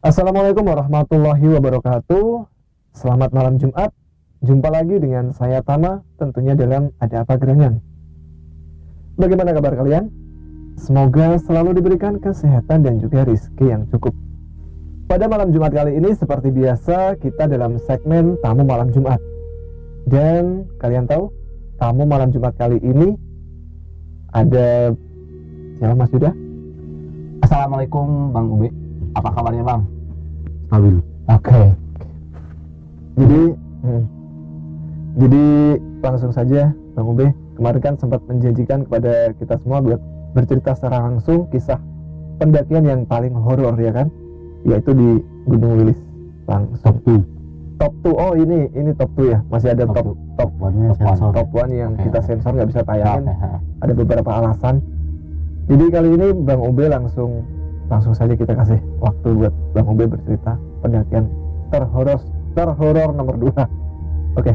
Assalamualaikum warahmatullahi wabarakatuh. Selamat malam Jumat. Jumpa lagi dengan saya Tama, tentunya dalam Ada Apa Gerangan. Bagaimana kabar kalian? Semoga selalu diberikan kesehatan dan juga rezeki yang cukup. Pada malam Jumat kali ini seperti biasa kita dalam segmen Tamu Malam Jumat. Dan kalian tahu, tamu malam Jumat kali ini ada siapa, Mas Yuda? Assalamualaikum Bang Ube. Apa kabarnya Bang? Stabil. Oke. Jadi langsung saja Bang Ube, kemarin kan sempat menjanjikan kepada kita semua buat bercerita secara langsung kisah pendakian yang paling horor, ya kan? Yaitu di Gunung Wilis langsung. Top 2. Oh, ini top 2 ya. Masih ada top 1 yang kita sensor nggak bisa tayangin. Ada beberapa alasan. Jadi kali ini Bang Ube langsung saja kita kasih waktu buat Bang Ube bercerita pendakian terhoror nomor 2. Oke.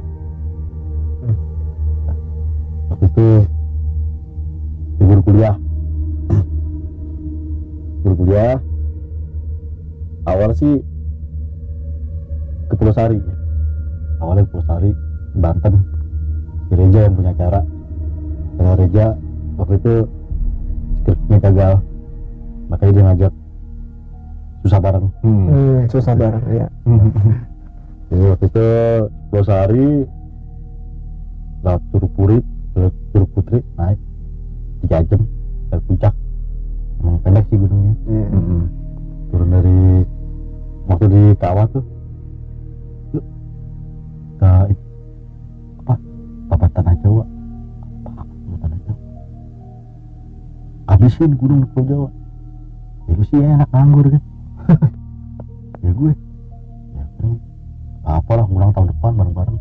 Waktu itu libur kuliah awal sih ke Pulau Sari. Awalnya Pulau Sari, Banten. Si Reja yang punya acara. Karena Reja waktu itu skripsinya gagal, makanya dia ngajak susah bareng. Susah bareng ya. Jadi waktu itu Pulau Sari lewat Curug Purit, Curug Putri, naik 3 jam dari puncak. Emang pendek sih gunungnya. Turun dari waktu di kawah tuh ke apa Tanah Jawa, Tanah Jawa, habisin gunung di Pulau Jawa. Ya lu sih enak nganggur kan. Ya gue apalah ngulang tahun depan bareng-bareng.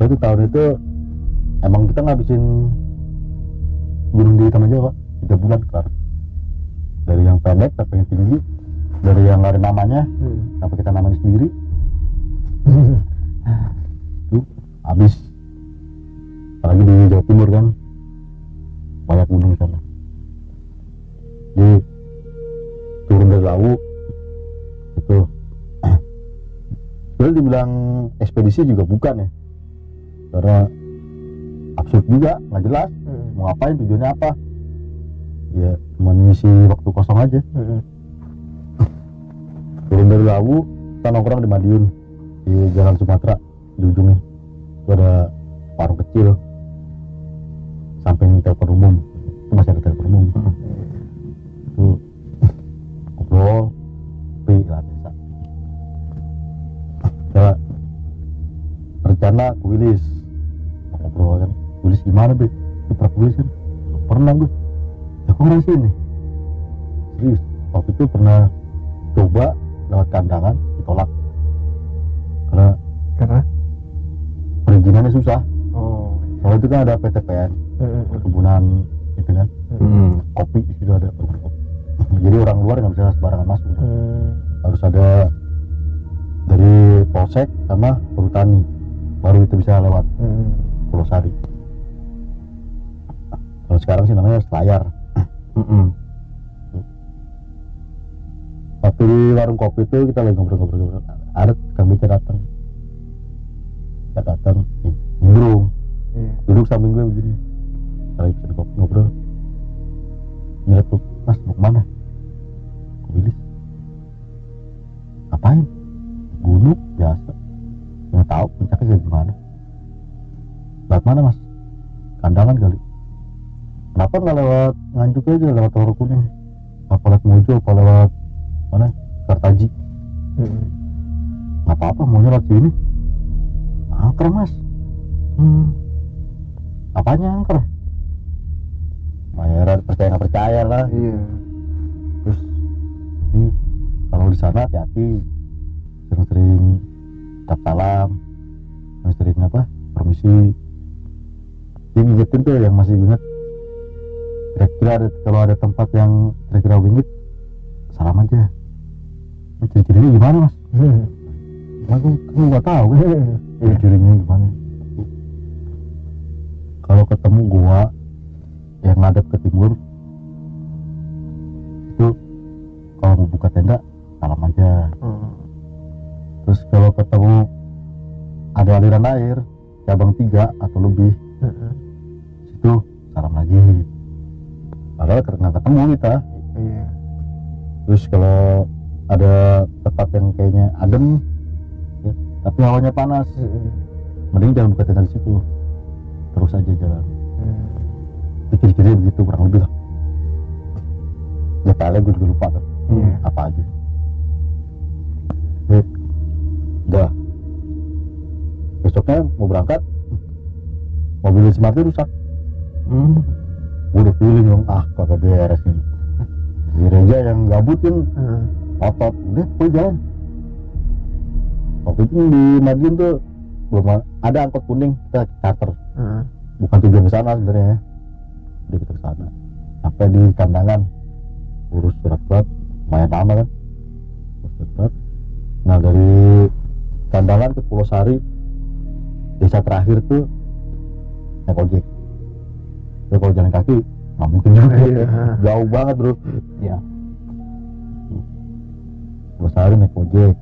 Itu tahun itu emang kita ngabisin gunung di Tanah Jawa 3 bulan kelar. Dari yang pendek sampai yang tinggi, dari yang nggak ada namanya sampai kita namain sendiri. Itu habis. Apalagi di Jawa Timur kan banyak gunung sana. Jadi turun dari Lawu itu sebenarnya dibilang ekspedisi juga bukan ya, karena absurd juga, nggak jelas mau ngapain, tujuannya apa, ya cuma ngisi waktu kosong aja. Turun dari Lawu, kita nongkrong di Madiun, di Jalan Sumatera, di ujungnya itu ada warung kecil samping telepon umum. Itu masih ada telepon umum. Itu ngobrol tapi lah biasa. Kita rencana ke Wilis, ngobrol kan, Wilis gimana Be? Itu pernah ke Wilis kan? Pernah gue. Ya kok ngerasain nih? Serius, waktu itu pernah coba lewat kandangan, ditolak karena perizinannya susah. Kalau itu kan ada PTPN, perkebunan itu kan, kopi di situ ada perkebunan kopi. Jadi orang luar nggak bisa sembarangan masuk. Harus ada dari Polsek sama Perhutani, baru itu bisa lewat Pulau Sari. Kalau sekarang sih namanya Selayar. Waktu di warung kopi itu kita lagi ngobrol-ngobrol, ada kami datang, nimbrung, duduk samping gue begini, lagi pesen kopi ngobrol, nyeletuk, Mas mau kemana? Ke Wilis. Ngapain? Gunung biasa, nggak tahu puncaknya kayak gimana. Lewat mana Mas? Kandangan kali. Kenapa nggak lewat Nganjuk aja, lewat Telur Kuning? Apa lewat Mojo, apa lewat mana? Kartaji. Nggak apa-apa, mau lewat sini. Angker Mas. Apanya angker? Bayaran percaya nggak percaya lah. Iya. Terus ini kalau di sana hati-hati, sering-sering ucap salam, sering permisi. Dia ngingetin tuh yang masih inget, kira-kira kalau ada tempat yang kira-kira wingit, salam aja. Ciri-cirinya gimana Mas? Aku nggak tahu ciri-cirinya gimana. Kalau ketemu gua yang ngadep ke timur itu, kalau kalau mau buka tenda salam aja. Terus kalau ketemu ada aliran air cabang 3 atau lebih, situ salam lagi. Padahal nggak ketemu kita. Iya. Terus kalau ada tempat yang kayaknya adem ya, tapi hawanya panas, mending jangan buka tenda di situ, terus aja jalan. Itu ciri-ciri begitu kurang lebih lah. Detailnya gue juga lupa kan. Apa aja. Udah. Besoknya mau berangkat, mobil si Martin rusak. Gue udah feeling dong, kagak beres ini. Di Reja yang gabut kan, otot, udah gue jalan. Waktu itu di Madiun tuh belum ada angkot kuning, kita charter. Bukan tujuan ke sana sebenarnya. Udah kita ke sana. Sampai di Kandangan, urus surat-surat, lumayan lama kan. Urus surat. Nah dari Kandangan ke Pulau Sari, desa terakhir tuh naik ojek. Jadi kalau jalan kaki nggak mungkin juga, jauh banget bro. Ya. Pulau Sari naik ojek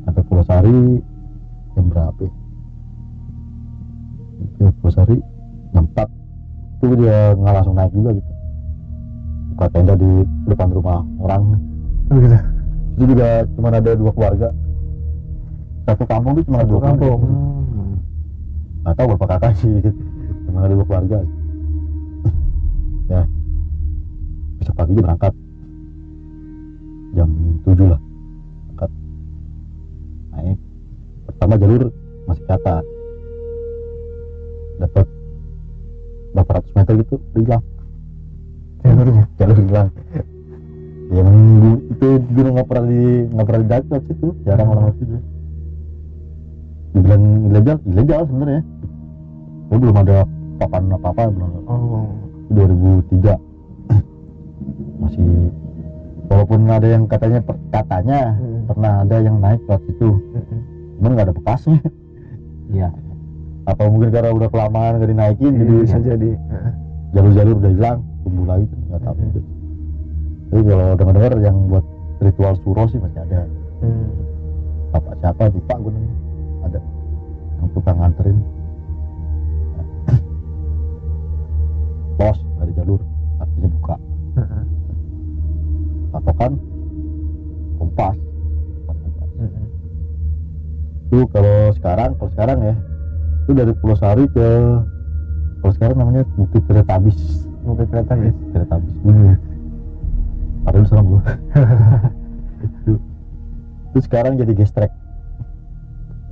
sampai Pulau Sari jam berapa? Pulau Sari jam 4 itu dia nggak langsung naik juga gitu. Buka tenda di depan rumah orang. Gitu. Itu juga cuma ada 2 keluarga. Satu kampung itu cuma ada 2 kampung. Nggak tahu berapa kakak sih, cuma ada 2 keluarga. Ya, besok paginya berangkat jam 7 lah, berangkat naik. Pertama jalur masih ke atas, dapat berapa ratus meter gitu hilang jalur hilang. Yang itu gunung nggak pernah didaki situ, jarang orang situ. Dibilang ilegal sebenarnya. Itu belum ada papan apa-apa belum. 2003 masih, walaupun ada yang katanya pernah ada yang naik lewat situ, cuman nggak ada bekasnya. Iya. Atau mungkin karena udah kelamaan nggak dinaikin, Jadi bisa jadi jalur-jalur udah hilang, tumbuh lagi nggak tahu. Tapi kalau dengar yang buat ritual suro sih masih ada. Bapak siapa lupa gue namanya, ada yang tukang nganterin. Los, nggak ada jalur, artinya buka. Patokan kompas. Itu kalau sekarang ya, itu dari Pulau Sari ke, kalau sekarang namanya Bukit Teletabis. Teletabis dulu. Padahal sama gua. Itu sekarang jadi gestrek.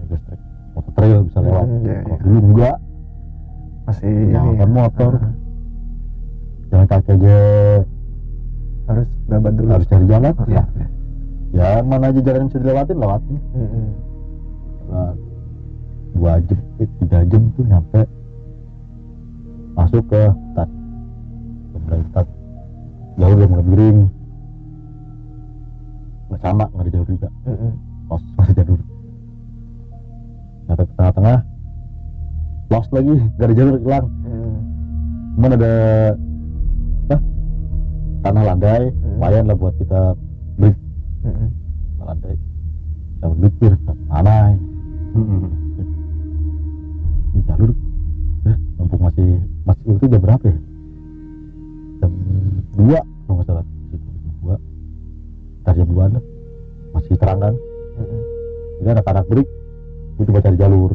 Gestrek, motor trail bisa lewat. Kalau dulu enggak, masih jalan motor. Jalan kaki aja harus babat dulu, harus cari jalan. Ya mana aja jalan yang bisa dilewatin. Nah, 2 jam, 3 jam tuh nyampe, masuk ke hutan. Jalur udah mulai miring, nggak sama, nggak ada jalur juga. Lost, nggak ada jalur. Nyampe ke tengah-tengah, lost lagi, nggak ada jalur, hilang. Cuman ada tanah landai, lumayan lah buat kita break. Tanah landai, kita berpikir mana ini jalur, mumpung masih itu jam berapa ya? Jam 2 kalau nggak salah. Jam 2, ntar jam 2 lah, masih terang kan. Jadi anak-anak break, gue coba cari jalur,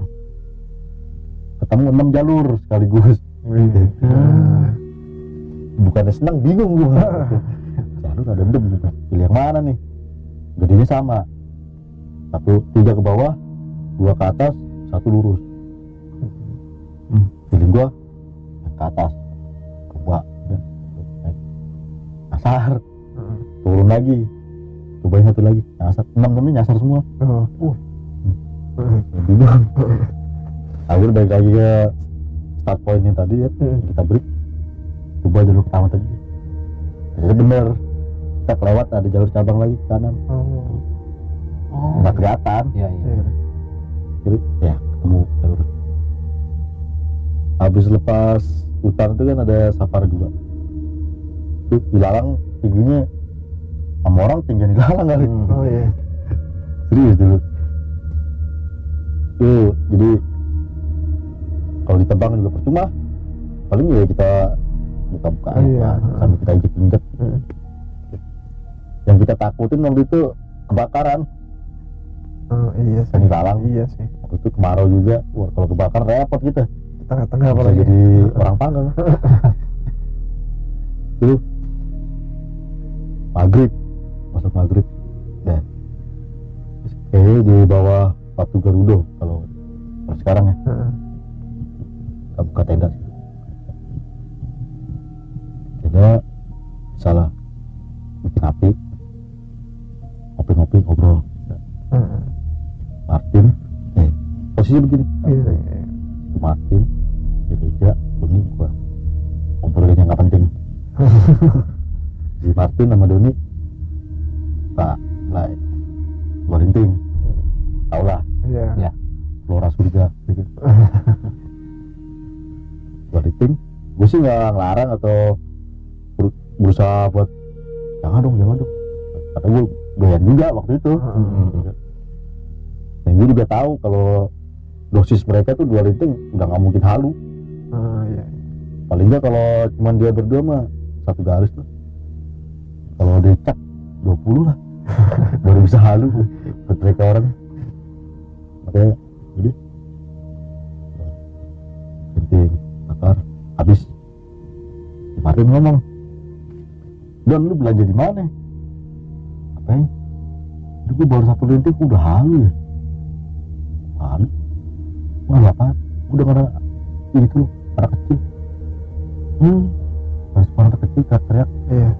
ketemu 6 jalur sekaligus. Bukannya senang, bingung gue. Jalur ada 6 gitu, pilih yang mana nih? Gedenya sama, 3 ke bawah, 2 ke atas, 1 lurus. Pilih gue yang ke atas, coba nyasar, turun lagi, cobain 1 lagi, nyasar. 6 kami nyasar semua. Bingung. Akhirnya balik lagi ke start point yang tadi ya, kita break, coba jalur pertama tadi. Jadi bener, kita kelewat ada jalur cabang lagi ke kanan. Nggak kelihatan. Jadi ya ketemu jalur. Habis lepas hutan itu kan ada safari juga. Itu dilarang tingginya sama orang tinggian ilalang kali. Oh iya. Serius dulu. Tuh, jadi kalau ditebang juga percuma. Paling ya kita buka-bukaan sambil kita injek-injek. Yang kita takutin waktu itu kebakaran. Oh iya sih. Kan ilalang. Iya sih. Waktu itu kemarau juga. Wah, kalau kebakar repot kita. Tengah-tengah Bisa apalagi. jadi orang panggang. Tuh maghrib, masuk maghrib ya. Kayaknya di bawah Patung Garuda kalau sekarang ya. Kita buka tenda sih. Tenda salah bikin api, ngopi-ngopi ngobrol. Martin posisi begini. Martin gereja Doni gua ngobrolin yang nggak penting. Si Martin sama Doni Pak Lai Warinting tau lah Iya. Flora surga gitu. Warinting gue sih nggak ngelarang atau berusaha buat jangan dong kata gue doyan juga waktu itu. Dan gue juga tahu kalau dosis mereka tuh dua rinting udah nggak mungkin halu. Iya. Paling nggak kalau cuman dia berdua mah satu garis tuh. Kalau dicak 20 lah baru bisa halu buat mereka orang. Makanya jadi penting bakar habis. Martin ngomong, "Don, lu belanja di mana?" Apanya? Gue baru satu linting udah halu ya. Halu? Wah, apa? Udah nggak ada itu anak kecil. Pas anak kecil teriak. Iya.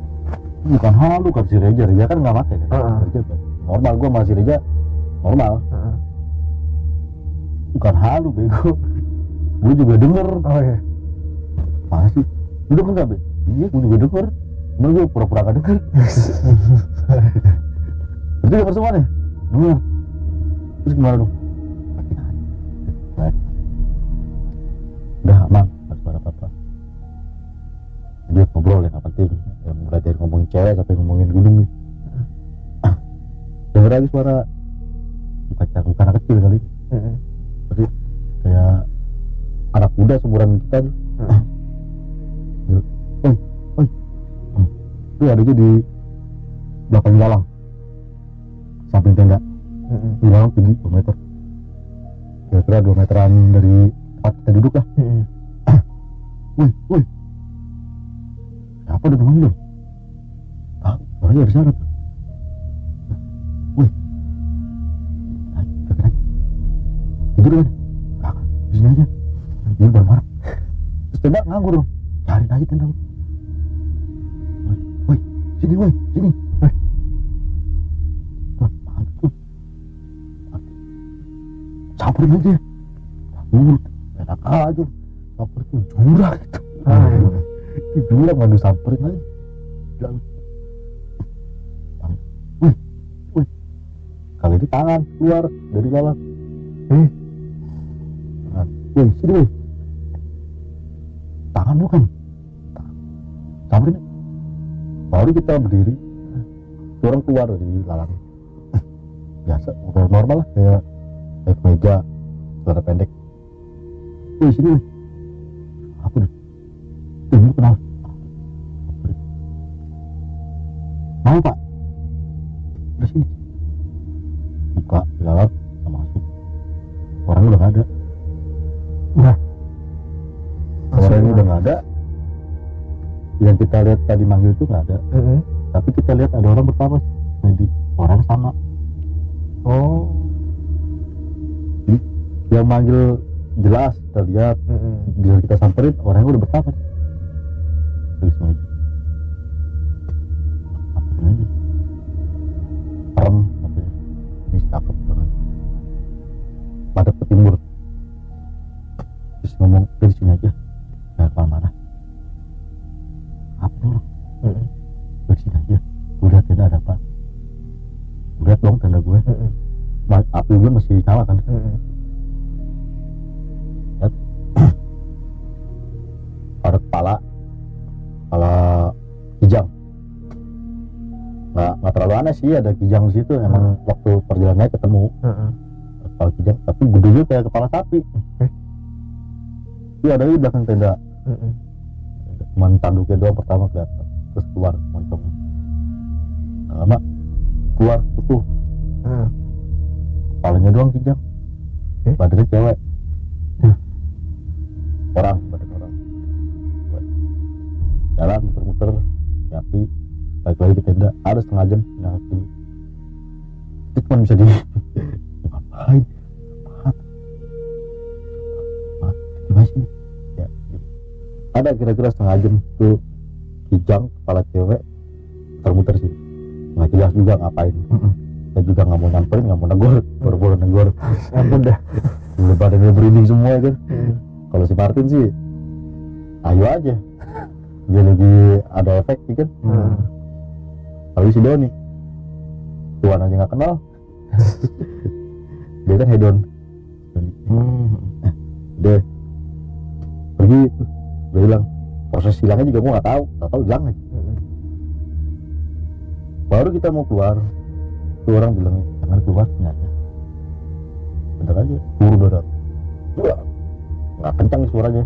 Bukan halu kan si Reja kan nggak pakai kan. Reja kan normal, gue masih Reja normal. Bukan halu bego. Gue juga denger. Oh iya. Masih lu denger nggak be? Iya gue juga denger. Cuman gue pura-pura nggak denger. Berarti denger semua nih. Denger. Terus gimana dong? Udah aman, nggak suara apa-apa. Dia ngobrol yang nggak penting, yang mulai dari ngomongin cewek sampai ngomongin gunung nih. Dengar lagi suara bukan anak kecil kali. Jadi kayak anak muda seumuran kita tuh. Oi. Itu ada aja di belakang galang, samping tenda. Galang tinggi 2 meter. Kira-kira 2 meteran dari tempat kita duduk lah. Woi. Siapa udah manggil? Ah, suaranya dari sana tuh. Woi. Ayo, tidur kan? Kakak, di sini aja. Dia udah marah. Terus tenda nganggur dong. Cariin aja tenda. Woi, sini. Wah, tuh. Samperin aja. Enak aja. Samperin tuh jurang itu. Itu jurang mau disamperin aja. Wih. Kali ini tangan keluar dari galang. Wih, sini wih. Tangan lu kan. Samperin. Baru kita berdiri. Orang keluar dari galang. Biasa, normal lah kayak meja, celana pendek. Wih, sini wih. Apa nih? Lu kenal? Mau pak? Udah sini. Buka galang, kita masuk. Orang udah gak ada. Orangnya udah gak ada. Yang kita lihat tadi manggil itu gak ada. Tapi kita lihat ada orang pertama. Jadi orang sama. Oh. Yang manggil jelas kita lihat. Bisa kita samperin orangnya udah bertapa. Tulis meja. Samperin aja. Perem katanya. Ini cakep banget. Madep ke timur. Terus ngomong dari sini aja. Jangan kemana-mana. Apa orang? Dari sini aja. Gue lihat tenda ada apa? Gue lihat dong tenda gue. Api gue masih nyala kan. Lihat. Ada kepala kijang, nggak aneh sih ada kijang di situ. Emang waktu perjalanannya ketemu kepala kijang, tapi gede juga kayak kepala sapi. Itu ada di belakang tenda. Cuman tanduknya doang pertama kelihatan, terus keluar moncong. Lama keluar utuh. Kepalanya doang kijang. Badannya cewek. Badan orang. Jalan muter-muter, tapi balik lagi ke tenda. Ada setengah jam itu cuma bisa di ngapain? Gimana sih? Ya, ada kira-kira setengah jam tuh kijang kepala cewek muter-muter sih. Nggak jelas juga ngapain. Saya juga nggak mau nyamperin, nggak mau negor, boro-boro negor. Ampun dah. Udah badannya berinding semua kan. Kalau si Martin sih, ayo aja. Dia lagi ada efek sih kan. Kalau si Doni, Tuhan aja nggak kenal. Dia kan hedon. Dia pergi tuh, dia bilang proses hilangnya juga gua nggak tahu hilang aja. Baru kita mau keluar, tuh orang bilang jangan keluar ternyata. Bentar aja, turun darat. Nggak kencang suaranya.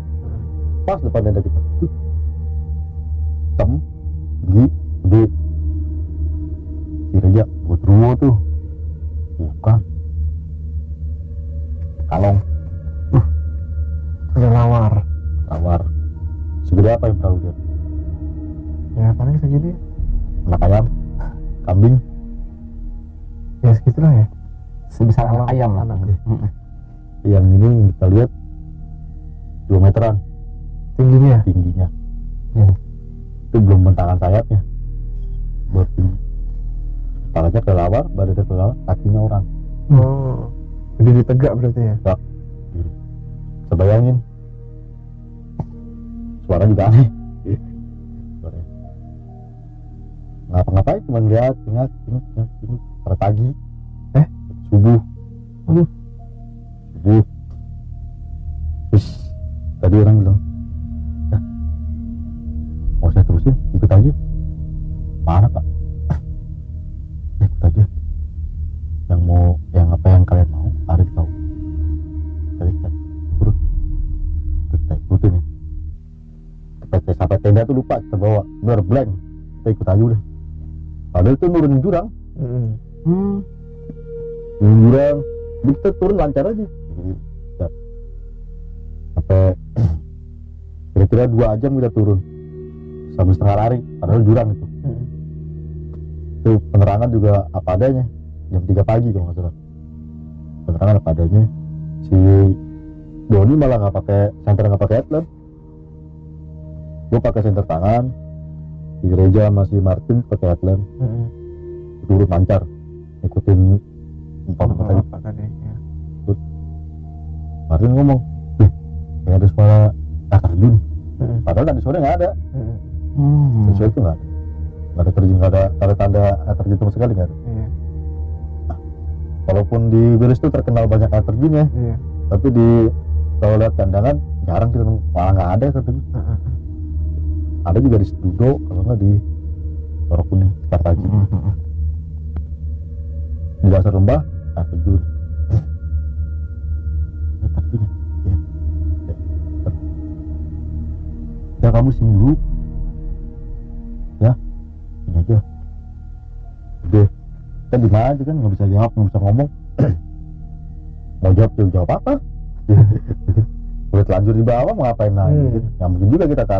Pas depan tenda kita. Hitam, gede. Si Reja, Godruwo tuh. Bukan. Kalong. Kelelawar. Tawar. Segede apa yang tahu dia? Ya paling segini. Anak ayam, kambing. Ya segitulah ya. Sebesar anak ayam lah. Yang ini kita lihat 2 meteran Tingginya. Ya. Itu belum bentangan sayapnya, baru tinggi. Kepalanya kelelawar, badannya kelelawar, kakinya orang. Jadi ditegak berarti ya. Bisa bayangin. Suara juga aneh. Suaranya. Ngapa-ngapain cuma lihat, ingat pada pagi. Subuh. Terus tadi orang bilang, mau saya terusin, ikut aja. Mana Pak? Ikut aja. Yang apa yang kalian mau, ada di tahu. Tadi kan, turun. Kita ikutin ya. Kita sampai tenda tuh lupa kita bawa, bener blank. Kita ikut aja udah. Padahal itu nurunin jurang. Nurunin jurang, kita turun lancar aja. Sampai kira-kira 2 jam kita turun. 1,5 lari, padahal jurang itu. Itu penerangan juga apa adanya. Jam 3 pagi kalau nggak salah. Penerangan apa adanya. Si Doni malah nggak pakai senter, nggak pakai headlamp. Gue pakai senter tangan. Di gereja masih Martin pakai headlamp. Turun lancar, ikutin apa tadi. Martin ngomong, kayak ada suara air terjun. Padahal tadi sore nggak ada. Tadi sore itu nggak ada terjun, nggak ada tanda-tanda air terjun sama sekali, nggak ada. Nah, walaupun di Wilis itu terkenal banyak air terjun ya, tapi kalau lihat kandangan jarang kita malah nggak ada air terjun. Ada juga di Setudo, kalau nggak di Lorok Kuning, Kartaji. Di dasar lembah air terjun. Ya kamu sini dulu ya, ini aja udah. Kita di mana aja kan, nggak bisa jawab, nggak bisa ngomong. Mau jawab apa? Udah telanjur di bawah mau ngapain lagi gitu. Nggak mungkin juga kita ke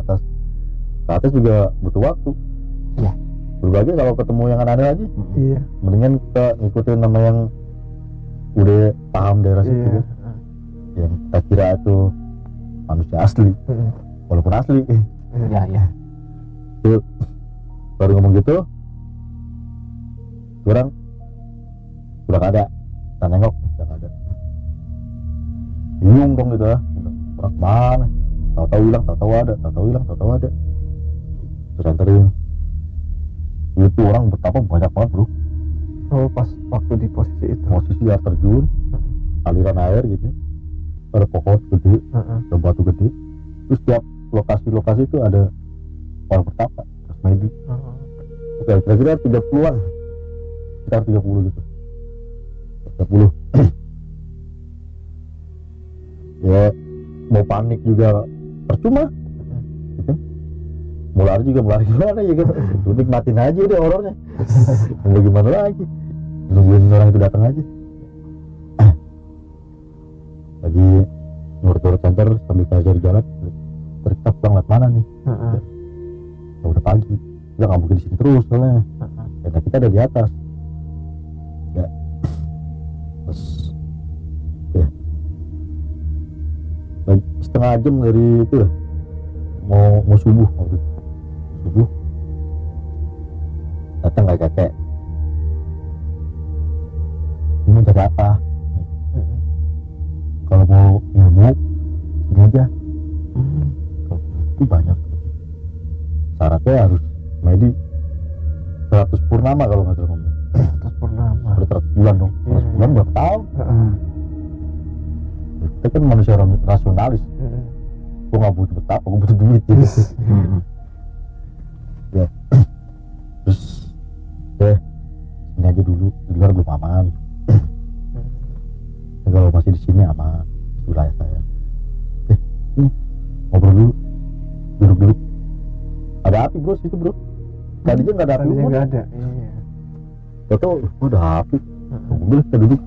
atas juga butuh waktu ya. Berbagai kalau ketemu yang aneh lagi, mendingan kita ngikutin nama yang udah paham daerah situ kan. Yang kita kira itu manusia asli, walaupun asli. Ya. Tuh, baru ngomong gitu, kurang ada. Kita nengok, udah ada. Bingung dong gitu ya. Orang mana? Tahu-tahu hilang, tahu-tahu ada, tahu-tahu hilang, tahu-tahu ada. Terus anterin. Itu orang betapa banyak banget bro. Oh, pas waktu di posisi itu. Posisi air terjun, aliran air gitu. Ada pohon gede, ada batu gede. Terus tiap lokasi-lokasi itu ada orang bertapa, terus medik. Kira-kira 30-an sekitar 30 gitu 30. Ya mau panik juga percuma gitu. Mau lari juga melari gimana ya kan, lu nikmatin aja deh horornya. Mau gimana lagi, nungguin orang itu datang aja. Lagi ngurut-ngurut center sambil cari jalan, kita pulang lewat mana nih. Ya udah pagi, kita nggak mungkin di sini terus soalnya karena kita ada di atas ya. Terus ya setengah jam dari itu ya, mau subuh waktu itu. Subuh datang kakek ini cari apa, kalau mau ilmu ini aja. Itu banyak syaratnya, harus medi 100 purnama kalau nggak salah ngomong. 100 purnama Udah 100 bulan dong. 100 bulan berapa tahun? Kita kan manusia rasionalis. Gue nggak butuh betapa, gue butuh duit gitu. Ya. Terus ini aja dulu, di luar belum aman. Ya, kalau masih di sini aman, wilayah saya. Ini ngobrol dulu, duduk dulu. Ada api bro situ bro. Tadinya nggak ada api. Tadinya nggak ada. Iya. Tahu udah api. Udah kita duduk.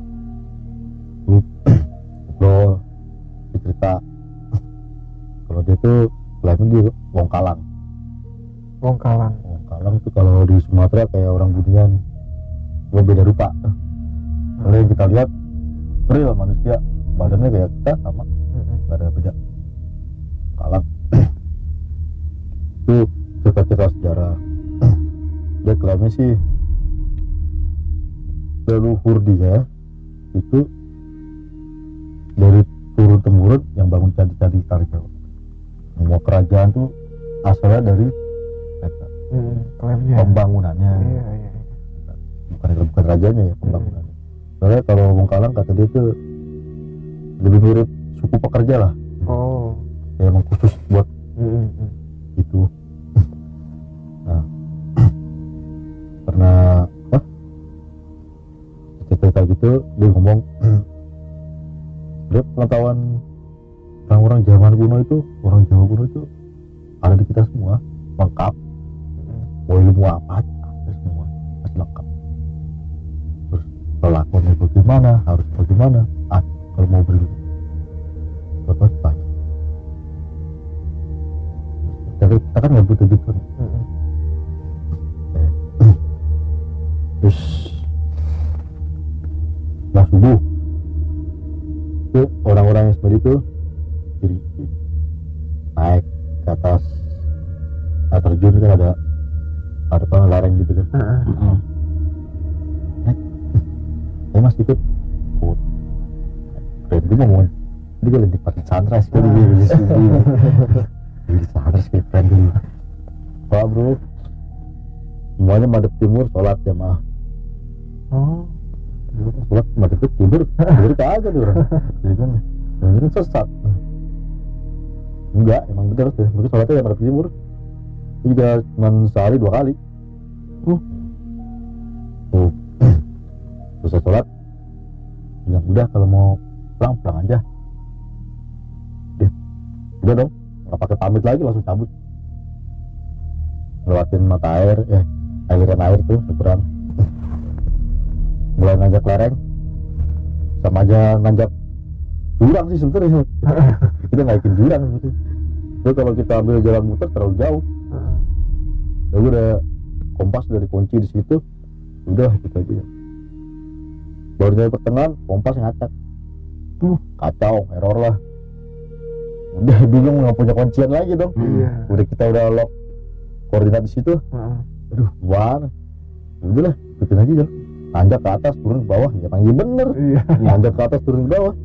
Ngobrol, cerita. Kalau dia tuh lainnya di Wongkalang. Wongkalang Tuh kalau di Sumatera kayak orang Bunian, cuma beda rupa. Kalau yang kita lihat real manusia, badannya kayak kita sama, nggak ada beda. Wongkalang itu cerita-cerita sejarah. Dia klaimnya sih leluhur dia itu dari turun temurun yang bangun candi-candi Tarjawa. Semua kerajaan tuh asalnya dari mereka. Klaimnya Pembangunannya. iya. Bukan rajanya ya, pembangunannya. Soalnya kalau Wongkalang kata dia tuh lebih mirip suku pekerja lah. Oh. Ya emang khusus buat itu. Nah, pernah cerita gitu dia ngomong dia pengetahuan orang-orang zaman kuno itu, orang Jawa kuno itu ada di kita semua, lengkap. Mau ilmu apa aja ada semua, masih lengkap. Terus perlakuannya bagaimana, harus bagaimana, kalau mau berilmu buat banyak. Tapi kita kan nggak butuh gitu. Terus setelah subuh itu orang-orang yang seperti itu kiri naik ke atas air terjun kan ada lereng gitu kan. Naik, saya mas ikut. Keren gue mau dia kan nikmatin sunrise kan di subuh. Di sunrise kayak keren dulu. Pak bro, semuanya madep timur, sholat jamaah. Sholat madep timur kagak nih orang. Jadi kan ini sesat. Enggak, emang bener sih. Mungkin sholatnya ya madep timur. Itu juga cuma sehari 2 kali. Selesai sholat, yang udah kalau mau pulang aja. Udah dong, nggak pakai pamit lagi, langsung cabut. Lewatin mata air, aliran air tuh seberang. Mulai nanjak lereng, sama aja nanjak jurang sih sebenarnya. Kita naikin jurang gitu. Terus kalau kita ambil jalan muter terlalu jauh. Ya udah kompas udah dikunci di situ, udah gitu aja. Baru dari pertengahan kompas ngacak. Kacau, error lah. Udah bingung nggak punya kuncian lagi dong. Udah kita udah lock koordinat di situ. Aduh, gimana? Udah lah, ikutin aja dong. Nanjak ke atas, turun ke bawah, ya panggil bener. Nanjak ke atas, turun ke bawah.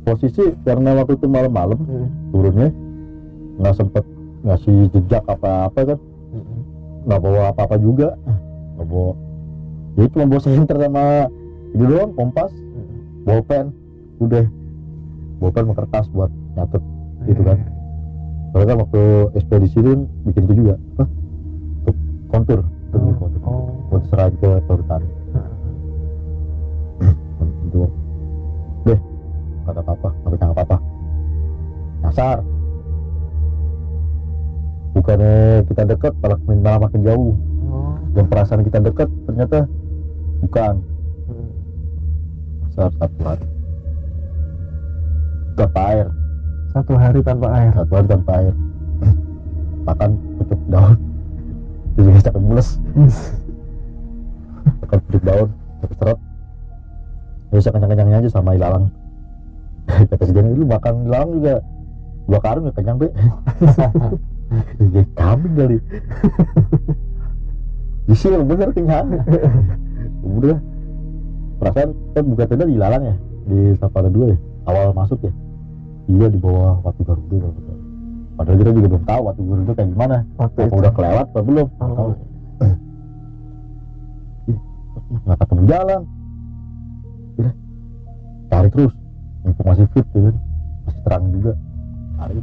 Posisi karena waktu itu malam-malam turunnya nggak sempet ngasih jejak apa-apa kan, nggak bawa apa-apa juga, nggak bawa. Jadi cuma bawa senter sama ini doang, kompas, bolpen, udah. Bolpen sama kertas buat nyatet gitu kan. Soalnya kan waktu ekspedisi itu bikin itu juga untuk kontur buat serahin ke perhutani. Itu deh nggak ada apa-apa, nggak bisa apa-apa, nyasar. Bukannya kita dekat malah makin jauh. Dan perasaan kita dekat ternyata bukan. Nyasar 1 hari tanpa air. 1 hari tanpa air. 1 hari tanpa air. Makan pucuk daun. Jadi capek mules. Makan pucuk daun, seret. Bisa kenyang-kenyangnya aja sama ilalang. Kata si Denny, lu makan ilalang juga 2 karung ya kenyang, Be. Ya kambing kali. Isi bener kenyang. Udah. Perasaan kita buka tenda di ilalang ya, di Savana 2 ya, awal masuk ya. Iya di bawah Watu Garuda. Padahal kita juga belum tahu Watu Garuda kayak gimana. Apa udah kelewat apa belum? Nggak tahu. Nggak ketemu jalan. Udah. Cari terus. Mumpung masih fit ya kan. Masih terang juga. Cari.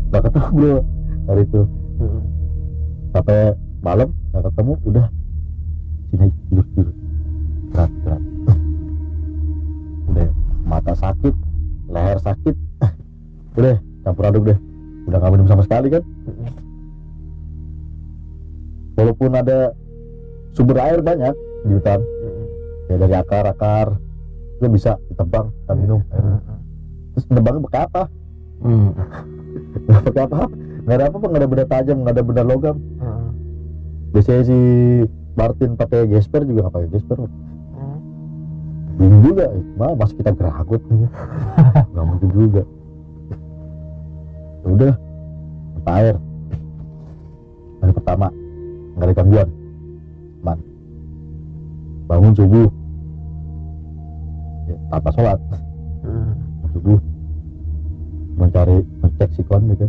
Nggak ketemu bro hari itu. Sampai malam nggak ketemu. Udah. Sini tidur. Berat. Udah. Mata sakit, leher sakit, udah campur aduk deh, udah nggak minum sama sekali kan. Walaupun ada sumber air banyak di hutan, ya dari akar itu bisa ditebang, kita minum. Terus nebangnya pakai apa? Pakai apa? Nggak ada apa-apa, nggak ada benda tajam, nggak ada benda logam. Biasanya si Martin pakai gesper juga nggak pakai gesper. Bingung juga, masa kita geragut nih, nggak mungkin juga. Ya udah, tanpa air. Hari pertama nggak ada gangguan, aman. Bangun subuh, ya, tanpa sholat. Subuh, ngecek sikon gitu,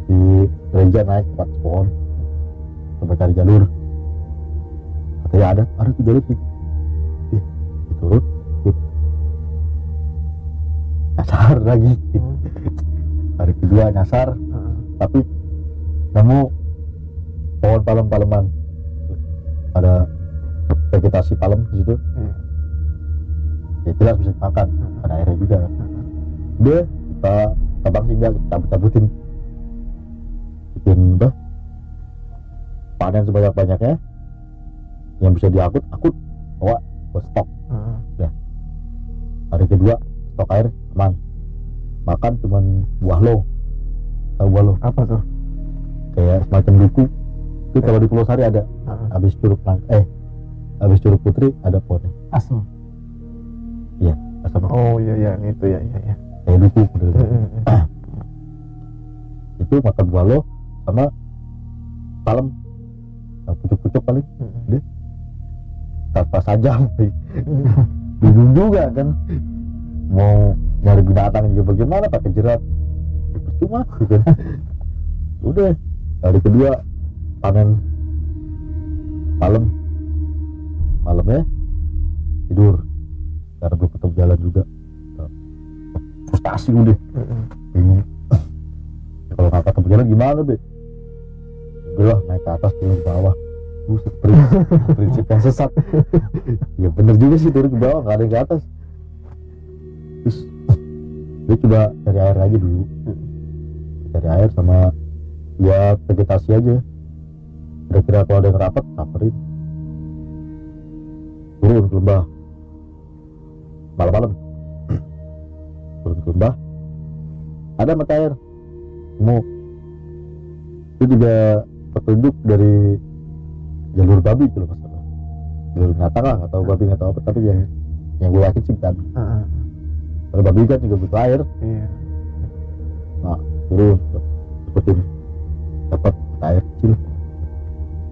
di gereja naik ke atas pohon, coba cari jalur. Katanya ada tuh jalur sih. Turut nyasar lagi. Hari kedua nyasar, tapi nemu pohon palem-paleman, ada vegetasi palem di situ. Ya jelas bisa dimakan, ada airnya juga. Udah kita tabang singgah, kita cabut-cabutin, bikin panen sebanyak-banyaknya, yang bisa diangkut bawa buat stok. Ya. Hari kedua stok air aman. Makan cuman buah lo. Tahu buah lo? Apa tuh? Kayak semacam duku. Itu kalau di Pulau Sari ada. Habis Curug Putri ada pohonnya. Asem. Iya, asam. Oh iya itu ya. Kayak duku. Itu makan buah lo sama palem. Pucuk-pucuk paling. Tanpa sajam. Bingung juga kan, mau nyari binatang juga bagaimana, pakai jerat percuma gitu. Udah hari kedua panen malamnya tidur karena belum ketemu jalan juga, frustasi udah bingung. Kalau nggak ketemu jalan gimana Be? Udah lah, naik ke atas turun ke bawah. Prinsip yang sesat. Ya bener juga sih, turun ke bawah nggak ada yang ke atas. Terus dia coba cari air aja dulu, cari air sama lihat vegetasi aja, kira-kira kalau ada yang rapat samperin. Turun ke lembah malam-malam, turun ke lembah ada mata air semu. Itu juga petunjuk dari jalur babi kalau masalah, jalur binatang lah, nggak tahu babi nggak tahu apa, tapi yang gue yakin sih babi. Kalau babi kan juga butuh air. Nah turun seperti dapat air kecil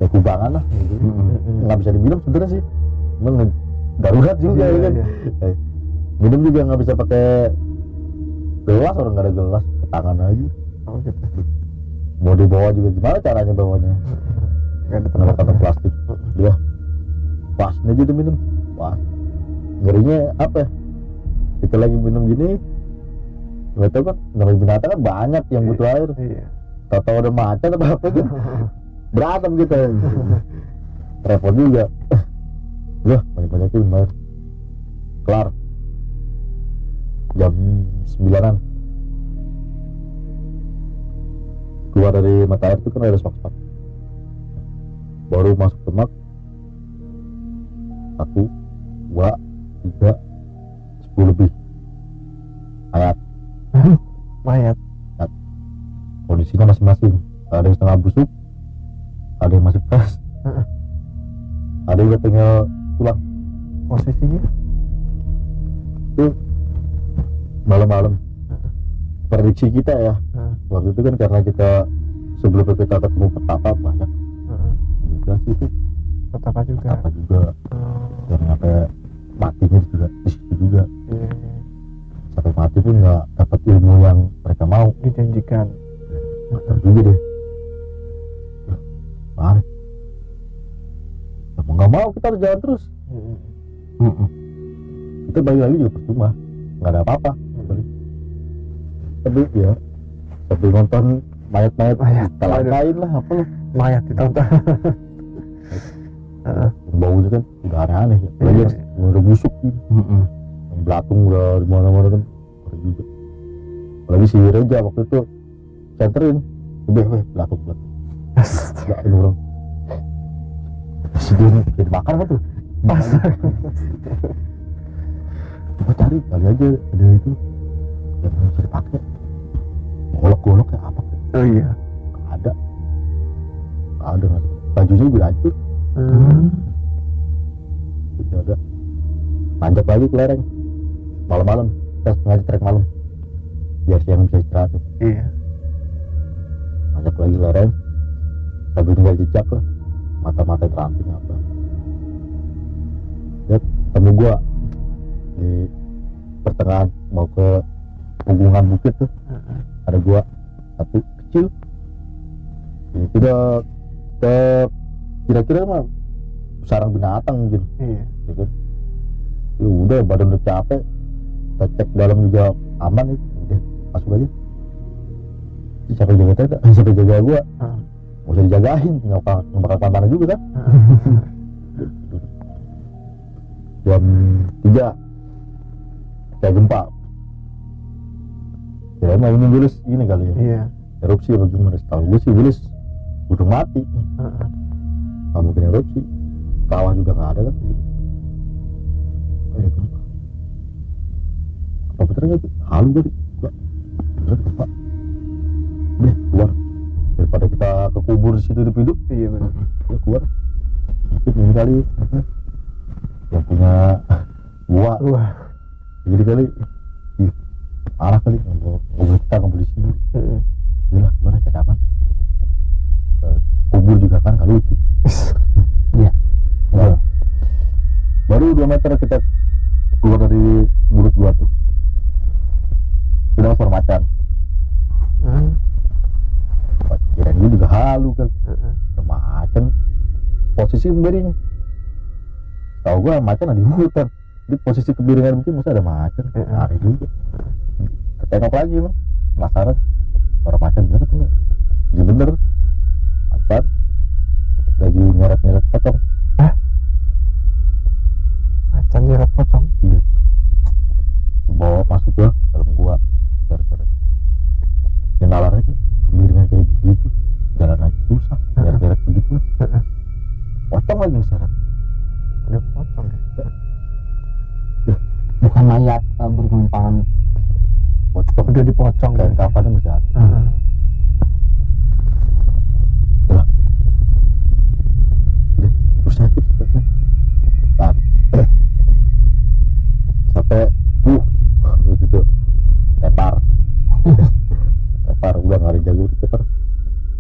ya, kubangan lah gitu. Nggak bisa diminum sebenarnya sih, memang darurat juga ya kan. Minum juga nggak bisa pakai gelas, orang nggak ada gelas, ke tangan aja. Gitu. Mau dibawa juga gimana caranya bawanya? Nggak ada tempat plastik. Dia pas aja dia minum. Wah, ngerinya apa ya? Kita lagi minum gini, nggak tahu kan, namanya binatang kan banyak yang butuh air. tahu ada macan atau apa gitu berantem gitu repot juga udah banyak-banyakin bayar kelar jam 9-an keluar dari mata air itu kan ada spot baru masuk Demak 1, 2, 3, 10 lebih mayat kondisinya masing-masing, ada yang setengah busuk, ada yang masih fresh, ada yang tinggal tulang. Posisinya itu malam-malam. Prediksi kita ya, waktu itu kan karena kita sebelum kita ketemu petapa banyak, sih itu petapa juga, dan sampai matinya juga di situ juga. Sampai mati pun nggak dapat ilmu yang mereka mau dijanjikan. Juga deh mana mau nggak mau kita harus jalan terus. Kita balik lagi juga percuma, nggak ada apa-apa. Tapi ya sambil nonton mayat-mayat kita langkain lah apa lah mayat ditonton. Baunya kan udah aneh-aneh ya. Lagi udah busuk gitu. Yang belatung udah di mana-mana kan juga. Apalagi si Reja waktu itu centerin belatung nggak ini orang si dia jadi bakar kan tuh coba cari kali aja ada itu yang bisa dipakai golok-golok ya apa oh iya nggak ada bajunya juga hancur itu ada manjat lagi ke lereng malam-malam kita sengaja trek malam biar siang bisa istirahat tuh. Iya manjat lagi lereng sambil tinggal jejak lah mata-mata teramping apa lihat temu gua di pertengahan mau ke punggungan bukit tuh ada gua satu kecil ini tidak kira-kira mah sarang binatang mungkin iya ya udah badan udah capek kita cek dalam juga aman itu udah masuk aja siapa jaga gua mau usah dijagain nggak bakal mana juga kan jam 3 kayak gempa ya emang ini Wilis ini kali ya iya erupsi apa gimana setahu gue sih Wilis udah mati nggak mungkin erupsi kawah juga nggak ada kan ada gempa apa bener nggak halu tadi bener gempa udah keluar daripada kita kekubur di situ hidup iya benar ya keluar mungkin ini kali yang punya gua jadi kali arah kali nggak kita nggak boleh di sini lah gimana cek aman kubur juga kan nggak lucu iya baru 2 meter kita keluar dari mulut gua tuh sudah suara macan kirain gue juga halu kan macan posisi miring tahu gue macan ada di hutan di posisi kebiringan mungkin masa ada macan lari juga ketengok lagi loh penasaran suara macan bener tuh nggak jadi bener macan lagi nyeret pocong macan nyeret pocong iya bawa masuk ke dalam gua seret yang nalarnya kan kemiringan kayak begitu jalan aja susah nyeret begitu pocong lagi seret ada pocong ya bukan mayat bergempangan pocong udah dipocong kayak kafannya masih ada terus saya sampai begitu tepar udah nggak ada jago tepar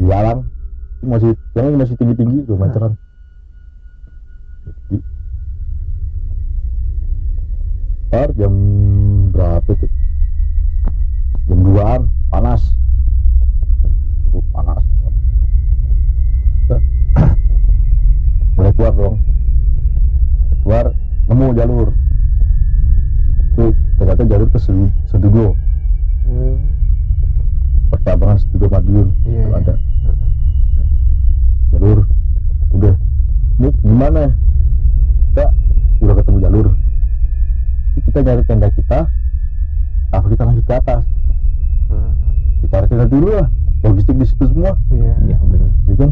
di alam masih tinggi 2 meteran tepar jam berapa tuh jam 2-an panas mulai keluar dong nemu jalur tuh ternyata jalur ke Sedudo percabangan Sedudo Madiun ada gimana kita udah ketemu jalur, kita nyari tenda kita apa kita lanjut ke atas. Kita cari tenda dulu lah, logistik di situ semua. Iya benar. Jadi kan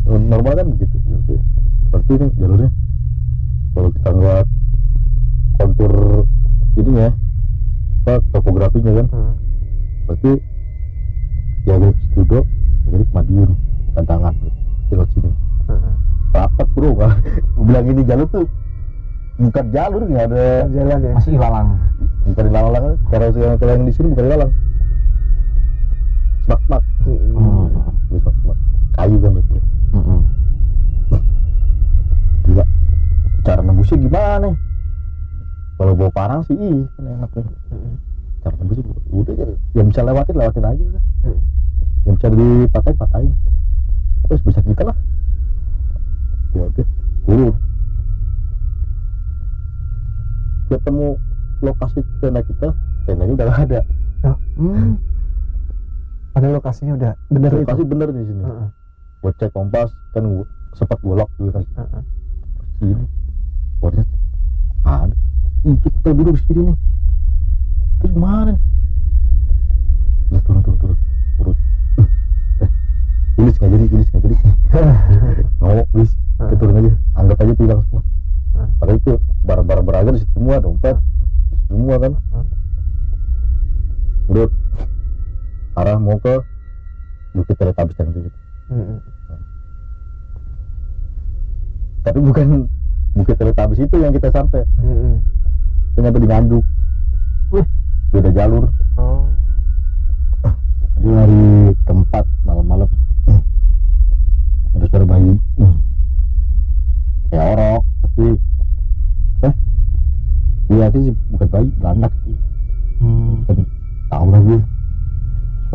normal kan begitu. Ya udah, berarti ini jalurnya kalau kita ngeliat kontur ini ya, apa topografinya kan, berarti ya dari Studo jadi Madiun tantangan di laut sini. Rapat bro, kan bilang ini jalur tuh bukan jalur, nggak ada jalan ya. Masih ilalang. bukan ilalang, kalau yang di sini bukan ilalang, semak semak kayu kan betul. Gila, cara nembusnya gimana? Kalau bawa parang sih kan enak nih. Cara nembusnya udah aja, yang bisa lewatin aja kan. Yang bisa dipatahin terus bisa kita lah. Ya oke, ketemu lokasi tenda kita, tendanya udah gak ada. Padahal lokasinya udah bener itu. Lokasi bener di sini. Buat cek kompas kan sempat golok juga kan. Sini, buatnya ada. Kita duduk di sini nih. Terus mana? Ya, turun. Urut. Tulis nggak jadi. Ngomong, please. Kita turun aja. Anggap aja hilang semua. Padahal itu barang-barang berharga di situ semua, dompet di situ semua kan. Urut. Arah mau ke Bukit Teletabis yang gitu. Tapi bukan Bukit Teletabis itu yang kita sampai. Ternyata di Nganjuk. Beda jalur. Jadi hari keempat malam-malam ada suara bayi. Kayak orok, tapi iya sih bukan bayi, beranak. Kan tahu lah gue.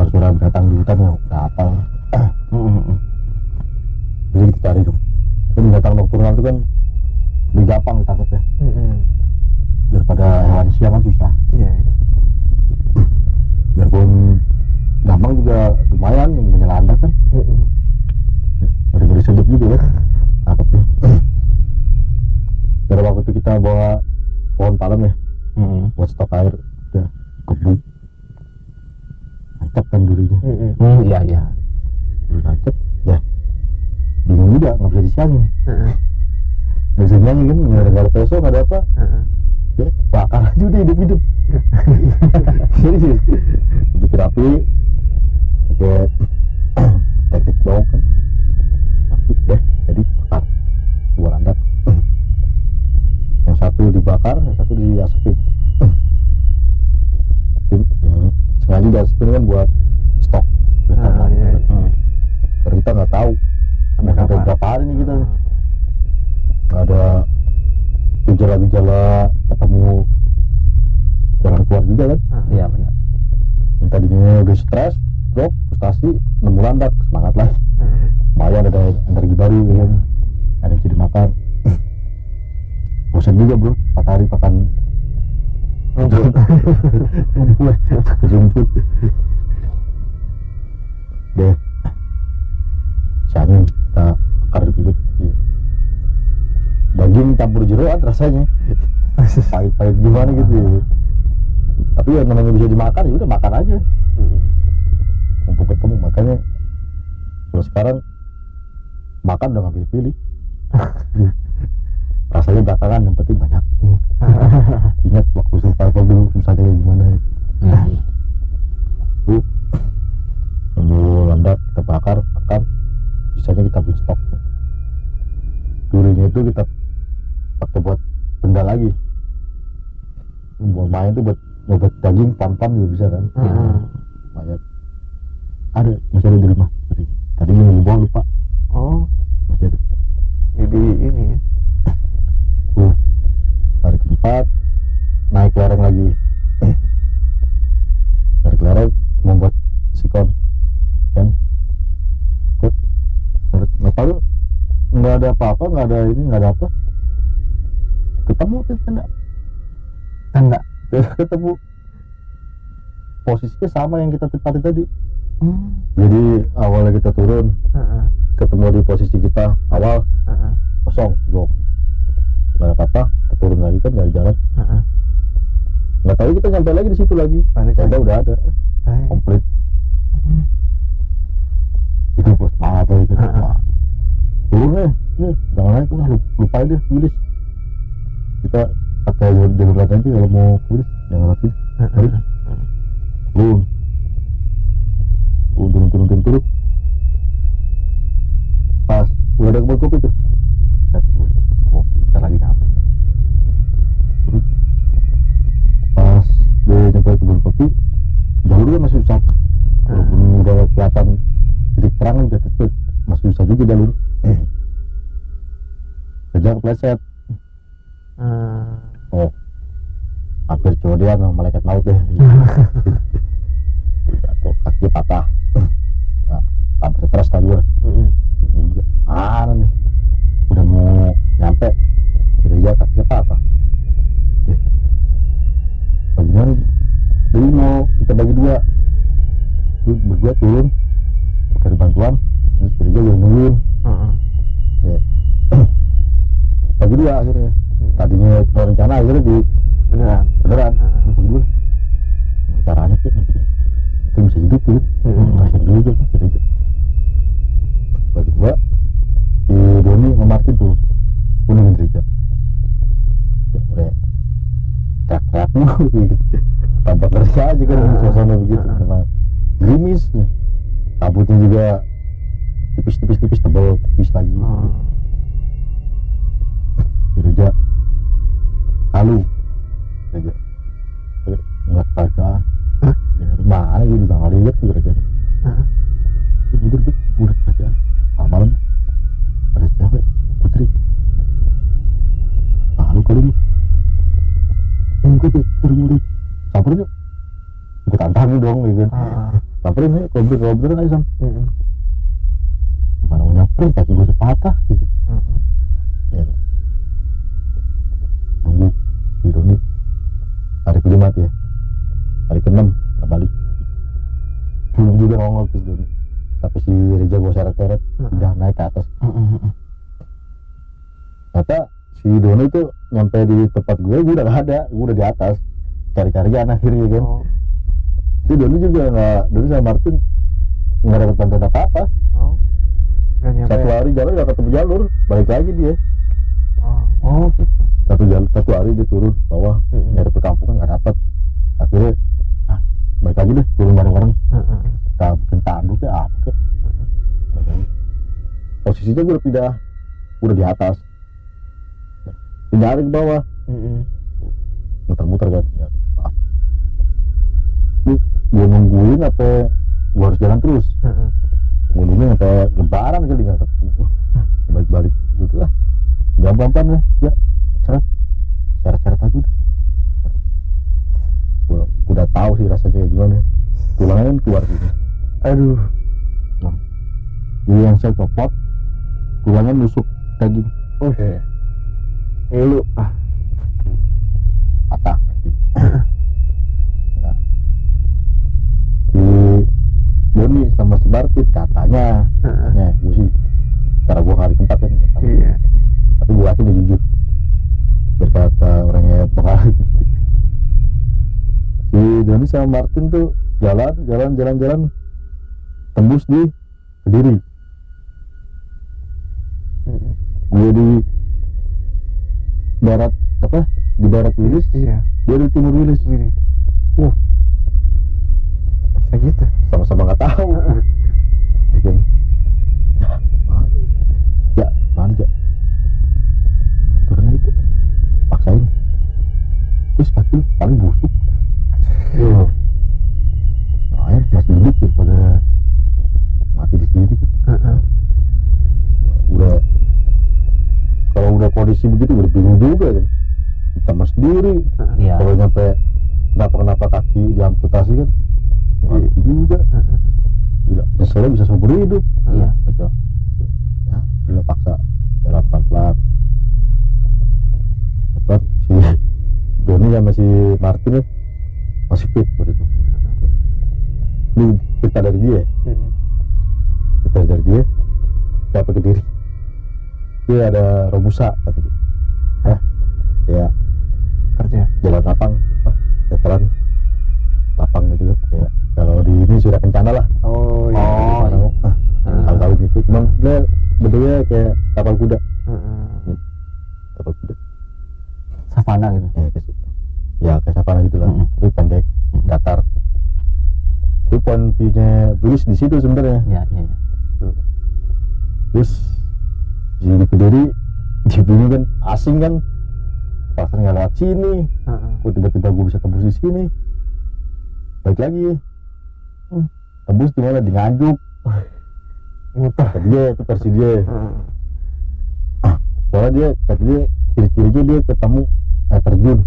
Suara binatang di hutan ya udah hafal. Jadi kita cari dong. Kan binatang nokturnal itu kan lebih gampang ditangkapnya. Daripada hewan siang kan susah. Iya. Biarpun gampang juga lumayan menyelanda kan. Beri sedap juga kan tangkapnya. Pada waktu itu kita bawa pohon palem ya, buat stok air, udah kebun. Nancap kan durinya. Iya. Duri nancap, ya bingung juga, nggak bisa disiangin. Nggak bisa nyanyi kan, nggak ada peso, nggak ada apa. Ya, bakar aja udah hidup-hidup. Jadi sih, bikin api, pakai teknik bau kan, api deh, jadi bakar dua landak. Yang satu dibakar, yang satu diasapin. Yang sengaja diasapin kan buat stok. Iya. Karena kita nggak tahu sampai berapa hari nih kita. Nggak ada gejala-gejala ketemu jalan keluar juga kan. Iya benar. Yang tadinya udah stres, drop, frustasi, nemu landak, semangat lah. Lumayan ada energi baru ya kan. Ada yang bisa dimakan. Bosan juga bro, 4 hari makan rumput. Deh, siangin kita bakar dulu. Daging campur jeroan rasanya pahit-pahit gimana gitu ya. Tapi yang namanya bisa dimakan ya udah makan aja. Mumpung ketemu, makanya kalau sekarang makan udah nggak pilih-pilih. Rasanya belakangan, yang penting banyak. Ingat waktu survival dulu susahnya kayak gimana ya. Itu nunggu landak kita bakar, makan, sisanya kita beli stok. Durinya itu kita pakai buat benda lagi. Buat main tuh buat ngobat daging, pan-pan juga bisa kan. Banyak. Ada, masih ada di rumah. Tadi mau bawa lupa. Masih ada. Jadi ini ya. Hari keempat naik lereng lagi. Naik lereng membuat sikon kan. Nggak tahu, nggak ada apa-apa, nggak ada ini, nggak ada apa. Ketemu tenda. Ketemu posisinya sama yang kita tempatin tadi. Jadi awalnya kita turun, ketemu di posisi kita awal, kosong jok, nggak apa-apa, kita turun lagi kan dari jalan. Nggak tahu kita sampai lagi di situ lagi, udah ada komplit. Itu bos apa itu? Turun nih, jangan naik lah, lupa deh Wilis. Kita pakai jalur lagi aja kalau mau Wilis, jangan lagi. Turun. Pas udah ada kebun kopi tuh, kita lagi nyampe. Terus pas dia nyampe kebun kopi, jalurnya masih susah. Walaupun udah kelihatan titik terang udah tutup, masih susah juga jalur. Kerja kepleset. Oh, hampir codian sama malaikat maut deh. Jatuh, kaki patah. Nah, hampir stres tadi gue. Mana nih? Udah mau nyampe, gereja kakinya patah. Bagaimana? Jadi mau kita bagi dua. Terus berdua turun cari bantuan, terus gereja gue nungguin. Bagi dua akhirnya. Tadinya cuma rencana, akhirnya di beneran. Bagi dua. Caranya sih, kita bisa hidup gitu. Kasian juga gereja. Bagi dua, si Doni sama Martin tuh punungin gereja. Ya udah teriak-teriak gitu. Tanpa kerja aja kan suasana begitu. Memang gerimis, kabutnya juga tipis tebal tipis lagi. Gereja halu gereja nggak kerajaan. Mana gue juga nggak lihat tuh gereja. Udah kerjaan malam ada cewek putri lalu kali ini enggak tuh murid samperin yuk, gue tantangin dong gitu kan. Samperin ya, ngobrol aja sam. Mana mau nyamperin, kaki gue sepatah gitu. Ya nunggu si Doni hari kelima ya, hari ke-6 nggak balik, belum juga ngongol tuh Doni. Tapi si Reja gue seret-seret udah naik ke atas. Ternyata si Doni itu nyampe di tempat gue udah gak ada, gue udah di atas cari-carian akhirnya kan. Itu Doni juga nggak, Doni sama Martin nggak dapat bantuan apa-apa. Satu hari jalan nggak ketemu jalur, balik lagi dia. Satu hari dia turun ke bawah nyari perkampungan nggak dapat. Akhirnya balik lagi deh, turun bareng-bareng. Kita bikin tanduk ya apa kek. Posisinya gue udah pindah, udah di atas, nyari ke bawah, muter-muter kan. Gue nungguin apa gue harus jalan terus. Gue nungguin sampai lebaran kali nggak ketemu. Balik-balik gitu lah, gampang ya, seret-seret aja udah. Gue udah tahu sih rasanya gimana, tulangnya kan keluar gitu. Aduh. Nah, jadi yang saya copot, tulangnya nusuk daging. Lu patah. Nah, si Doni sama si Bartit katanya, gue sih, cara gue nggak di tempat kan, tapi gue yakin dia jujur. Berkata orangnya pengalaman. Si Doni sama Martin tuh jalan tembus di Kediri. Gue di barat apa? Di barat Wilis. Dia di timur Wilis. Bisa gitu. Sama-sama nggak tahu. Ya, mana aja. Turun itu, paksain. Terus kaki paling busuk. Nah, masih hidup daripada mati di sini. Udah kalau udah kondisi begitu udah bingung juga kan, ditambah sendiri. Kalau nyampe kenapa kaki diamputasi kan mati juga. Gila, nyeselnya bisa seumur hidup. Iya betul ya, gila paksa jalan pelan-pelan. Cepat si Doni sama si Martin ya masih fit begitu. Ini kita dari dia, kita dari dia sampai ke Kediri. dia ada Robusa kata dia. Ya Kerja. jalan lapang, veteran lapang gitu kan. Ya kalau di ini sudah kencana lah. Oh iya. Tahu gitu. Cuman dia bentuknya kayak kapal kuda. Kapal kuda. Savana gitu. Ya kayak savana gitu lah. Tapi pendek, datar. Itu point view-nya Bugis di situ sebenarnya. Iya. Terus di Kediri di sini kan asing kan, pasar nggak lewat sini. Kok tiba-tiba gue bisa tembus di sini? Balik lagi. Tembus di mana? Di Nganjuk. Muter. Kata dia itu versi dia. Soalnya dia kata dia ciri-cirinya dia ketemu air terjun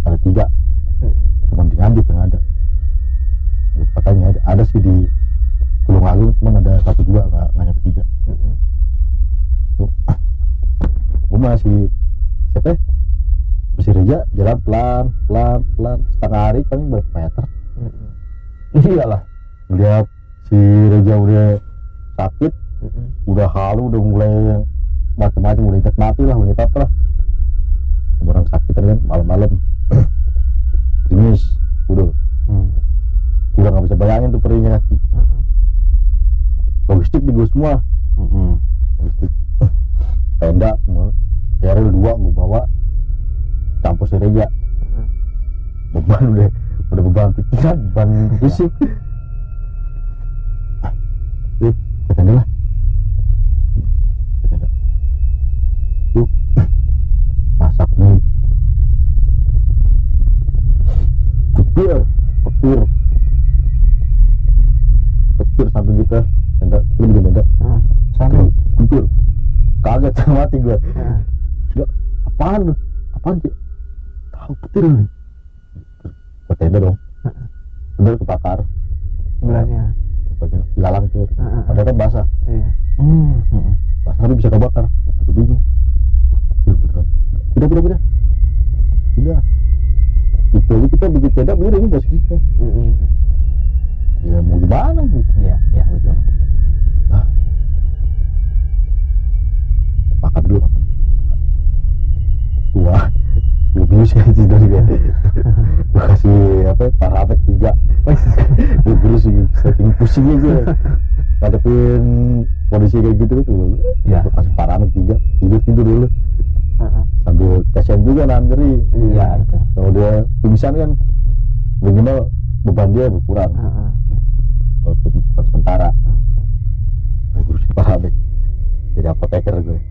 ada 3. Cuman di Nganjuk yang ada. Ya, katanya ada sih di Tulungagung, cuman ada 1-2 nggak nyampe 3. Gue masih siapa ya? Masih Reja jalan pelan setengah hari kan berapa meter. Iyalah. Lihat si Reja udah sakit, udah halu, udah mulai macam-macam, udah ikat mati lah, wanita lah. Orang sakit kan malam-malam, gerimis, udah nggak bisa bayangin tuh perihnya kaki. Logistik di gue semua, logistik, tenda semua, KRL 2 gue bawa, campur si Reja. Beban udah beban pikiran, beban fisik. Ke tenda lah. Tuh masak nih. Petir sampai kita tenda, itu bikin tenda. Sampai Petir. Kaget mati gue. Apaan sih? Tahu petir nih. Ke tenda dong. Bener kebakar. Sebelahnya. Ilalang tuh. Ada kan basah. Iya. Basah tapi bisa kebakar. Aku bingung. Udah. Itu aja kita bikin tenda miring posisinya. Ya mau gimana gitu. Iya betul. Makan dulu. Wah, gue bius ya tidur ya. Gue kasih parafet 3. Gue bius setting pusing aja. Ngadepin kondisi kayak gitu tuh. Iya. Gue kasih parafet 3, tidur dulu. Sambil kasihan juga nahan nyeri. Iya itu. Kalau dia pingsan kan minimal beban dia berkurang. Walaupun sementara. Gue urusin parafet. Jadi apoteker gue.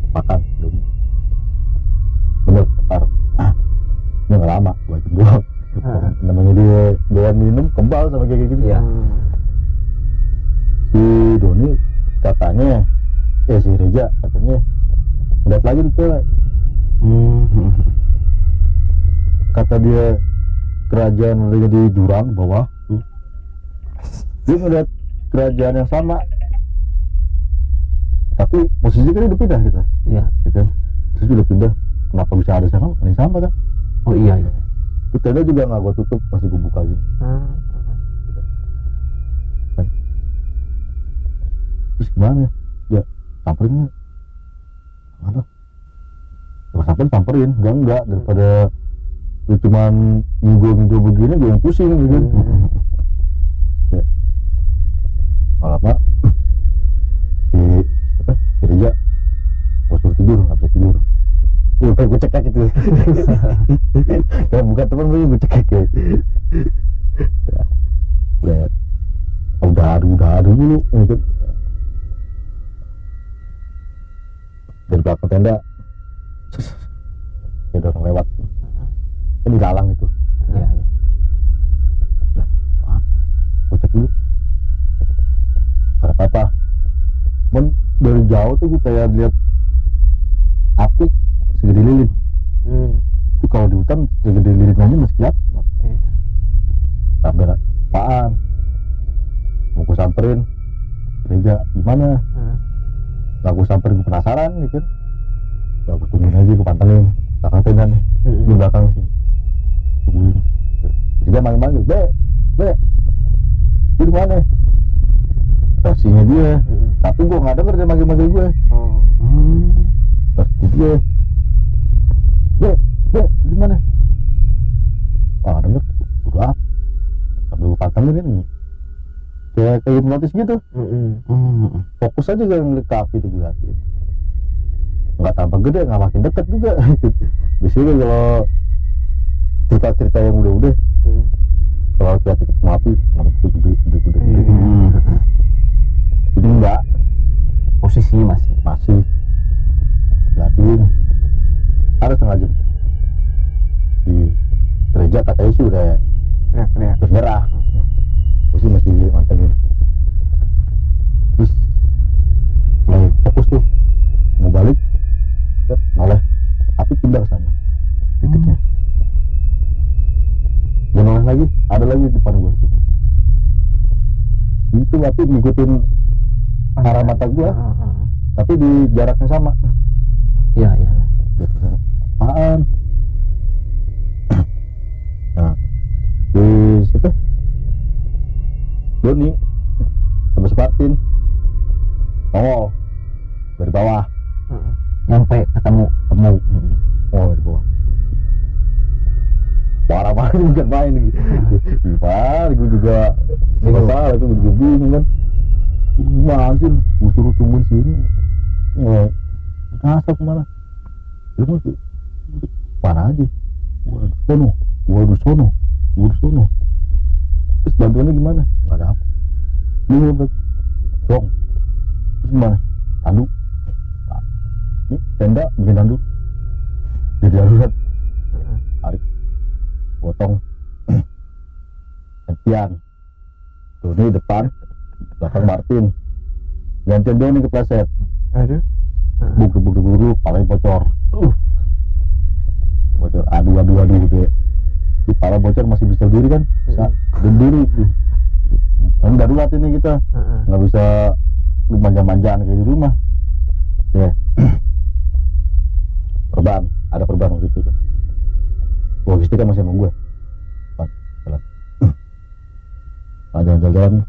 Makan bener ntar ini nggak lama 2 jam doang. Namanya dia doang minum kembal sama kayak gitu. Si Doni katanya si Reja katanya ngeliat lagi tuh cewek. Kata dia kerajaan udah jadi jurang bawah tuh. Dia ngeliat kerajaan yang sama tapi posisi kan udah pindah kita. Iya. Kan posisi udah pindah, kenapa bisa ada sama ini sama kan? Oh iya. Itu tenda juga nggak gue tutup, masih gue buka gitu. Terus gimana ya? Samperinnya mana? Kalau samperin enggak daripada lu cuman ngigo begini gue yang pusing gitu. Ya. Malah pak si Reja gue suruh tidur, nggak bisa tidur. Gue cekak gitu. Kalau bukan teman gue cekak ya. Udah adu dulu gitu. Dari belakang tenda ada orang lewat. Kan di dalang itu. Iya. Gue cek dulu. Gak ada apa-apa. Dari jauh tuh gue kayak lihat api segede lilin. Itu kalau di hutan segede lilin aja masih kelihatan. Sampai apaan? Mau gue samperin Reja gimana? Nah gue samperin, gue penasaran nih kan. Nah gue tungguin aja, gue pantengin belakang tenda nih, di belakang sih tungguin. Dia manggil be di mana? Versinya dia Tapi gue nggak denger dia manggil gue. Terus dia di mana? Ah, denger udah sambil pantengin ini kayak hipnotis gitu. Fokus aja gue ngeliat ke api tuh, gue liatin nggak tambah gede, nggak makin deket juga. Biasanya kalau cerita-cerita yang udah kalau kita ketemu api makin gede. Ini enggak, Posisi masih liatin ada setengah jam di gereja, katanya sih udah terus nyerah. Gue sih masih mantengin, terus mulai fokus tuh mau balik, noleh api pindah ke sana titiknya. Dia noleh lagi, ada lagi di depan gue itu api ngikutin arah mata gue, tapi di jarak yang sama. Iya. Apaan? Nah, di situ Doni sama Separtin nongol dari bawah, Nyampe ketemu. oh dari bawah. Parah banget, bukan main nih. Gimana? Gue juga masalah, gue juga bingung kan. Gimana sih? Gue suruh tungguin sini. Ngasap kemana? Lu mau mana aja? Gua di sono. Terus bantuannya gimana? Gak ada apa. Lu dong. Terus gimana? Tandu. Ini tenda bikin tandu. Jadi darurat. Tarik. Potong. Gantian. Doni depan. Belakang Martin. Gantian Doni ke pleset. Aduh. Buk, palanya bocor. Bocor, aduh gitu ya. Di pala bocor masih bisa diri kan? Bisa berdiri. Kan darurat ini kita, nggak bisa lu manja-manjaan kayak di rumah. Ya. Ada perban waktu itu kan. Logistik kan masih sama gue. Nah, jalan-jalan.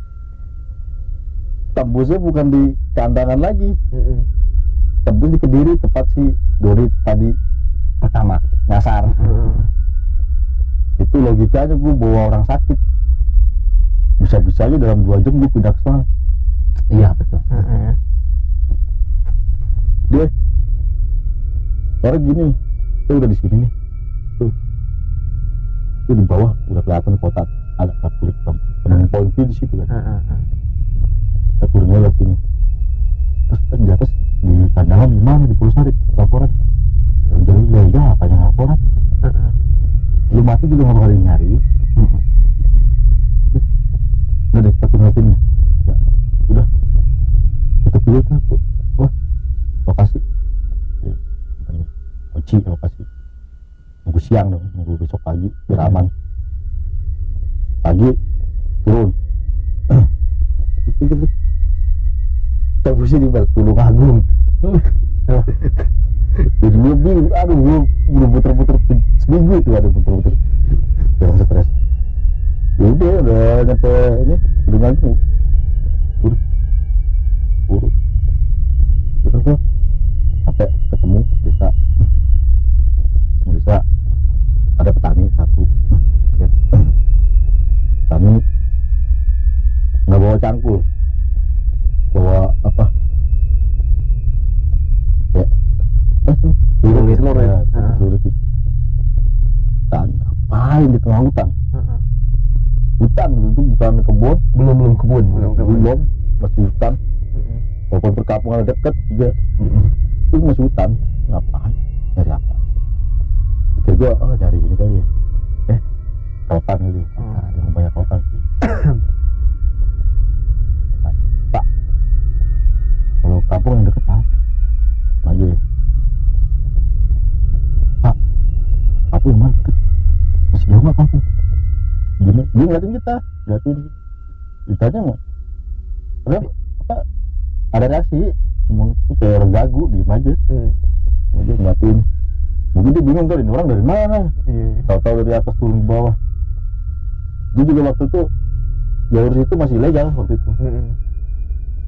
Tembusnya bukan di kandangan lagi. Tembus di Kediri, tepat si Dori tadi Pertama nyasar. Itu logikanya gue bawa orang sakit, bisa-bisanya dalam 2 jam gue pindah ke sana. Iya betul. Dia orang gini, kita udah di sini nih, tuh di bawah udah kelihatan kotak, ada kulit penemuan poin view di situ kan. Kita turunnya lihat sini, terus kan di atas di kandangan gimana di Pulau Sari laporan. Jadi ya apanya laporan. Lu mati juga nggak bakal nyari. Udah deh, kita turun sini. Ya, udah. Tutup dulu kan. Wah, lokasi. Ya, kunci lokasi. Nunggu siang dong, nunggu besok pagi biar aman. Pagi turun. Tabusi di Tulung Agung. Jadi gue bingung, aduh gue puter-puter seminggu itu, ada puter-puter orang stres. Udah nyampe ini Tulung Agung, buru terus sampai ketemu desa ada petani satu. Petani nggak bawa cangkul, bawa apa ya telur ya, telur itu. Dan ngapain di tengah hutan? Hutan itu bukan kebun, belum kebun, masih hutan. Walaupun perkampungan dekat juga, itu masih hutan. Ngapain? Nyari apa? Pikir gua, cari ini kali ya. Rotan kali, yang banyak rotan sih. Pak, kalau kampung yang deket aja ya. Pak, kampung yang mana deket? Masih jauh nggak kampung? Gimana? Dia ngeliatin kita, ditanya nggak? Apa? Ada reaksi, ngomong kayak orang gagu, diem aja. Dia ngeliatin. Mungkin dia bingung kali, ini orang dari mana? Tahu-tahu dari atas turun ke bawah. Dia juga waktu itu jalur situ masih ilegal waktu itu.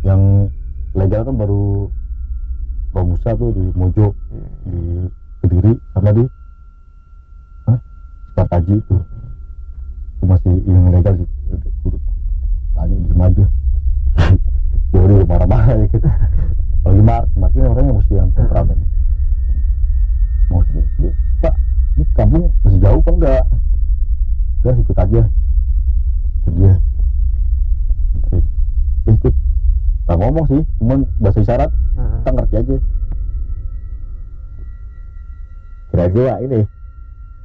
Yang legal kan baru Romusa tuh di Mojo, di Kediri sama di Sekartaji itu masih yang legal sih. Tanya di aja. Jadi marah-marah ya gitu. Lagi marah orangnya mesti yang temperamen. Mau Pak, ini kampung masih jauh kan enggak? Udah ikut aja. Dia ikut. Nggak ngomong sih, cuman bahasa isyarat. Kita ngerti aja. Kira-kira ini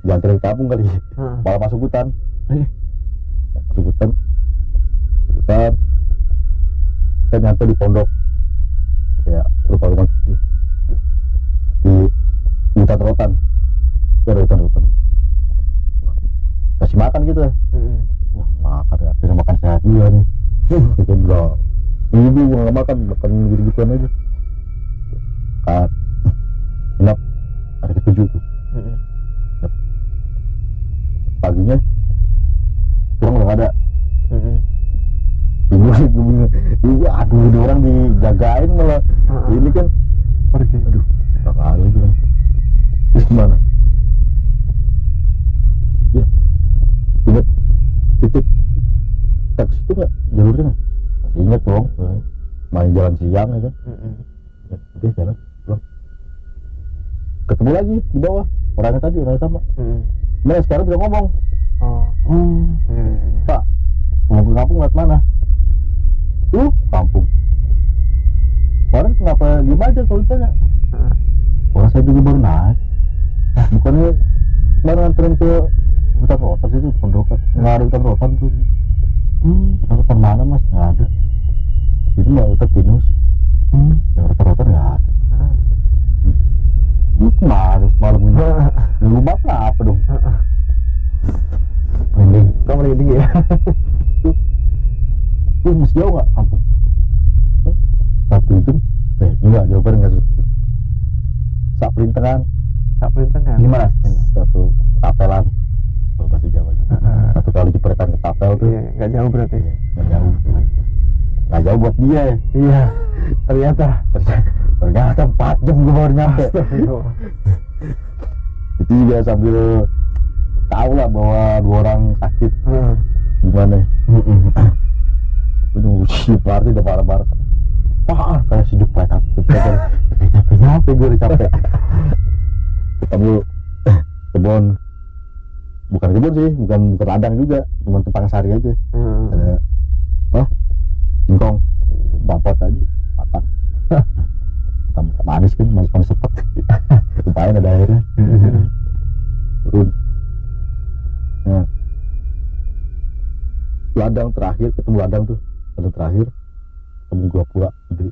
diantarin kampung kali. Malah masuk hutan. Masuk hutan. Kita nyampe di pondok. Ya, rumah-rumah kecil. Di hutan rotan. Itu ada hutan-hutan. Kasih makan gitu. Wah, makan ya. Akhirnya makan sehat juga nih. Itu enggak. Ibu nggak makan gitu-gituan aja. Kan. Enak. Hari ke-7 tuh. Paginya orang udah ada. Bingung. Aduh, ini orang dijagain malah. Ini kan pergi. Aduh, gak ada itu kan. Terus gimana? Ya, ingat titik tak situ nggak jalurnya nggak? Masih ingat dong. Main jalan siang ya kan. Oke, jalan pulang. Ketemu lagi di bawah orangnya tadi, orangnya sama. Nah sekarang bisa ngomong. Pak, mau ke kampung lewat mana? Tuh, kampung. Kemarin kenapa diem aja kalau ditanya? Orang saya juga baru naik. Bukannya kemarin nganterin ke hutan rotan itu, pondokan. Nggak ada hutan rotan tuh. Hutan rotan mana mas? Nggak ada. Itu mah hutan pinus. Yang rotan-rotan nggak ada. Ini kemana semalam ini? Di rumah apa dong? Merinding. Kok merinding ya? Tuh masih jauh nggak kampung? Satu itu, enggak jawabannya nggak satu. Sak pelintengan. Gimana? Satu tapelan. Kalau bahasa Jawa. Satu kali jepretan ke tapel tuh. Iya, nggak jauh berarti. Nggak jauh. Nggak jauh buat dia ya. Iya, ternyata 4 jam gue baru nyampe. Itu juga sambil tahu lah bahwa 2 orang sakit. Gimana? Gue nunggu si Parti udah marah-marah. Wah, kayak sejuk banget. Capek gue udah capek. Ketemu kebun, bukan kebun sih, bukan ladang juga, cuma tempang sari aja. Ada singkong, bapot tadi, makan. Manis kan, manis sepet. Lupain ada airnya. Turun. Nah, ladang terakhir, ketemu ladang tuh, ladang terakhir, ketemu gapura gede.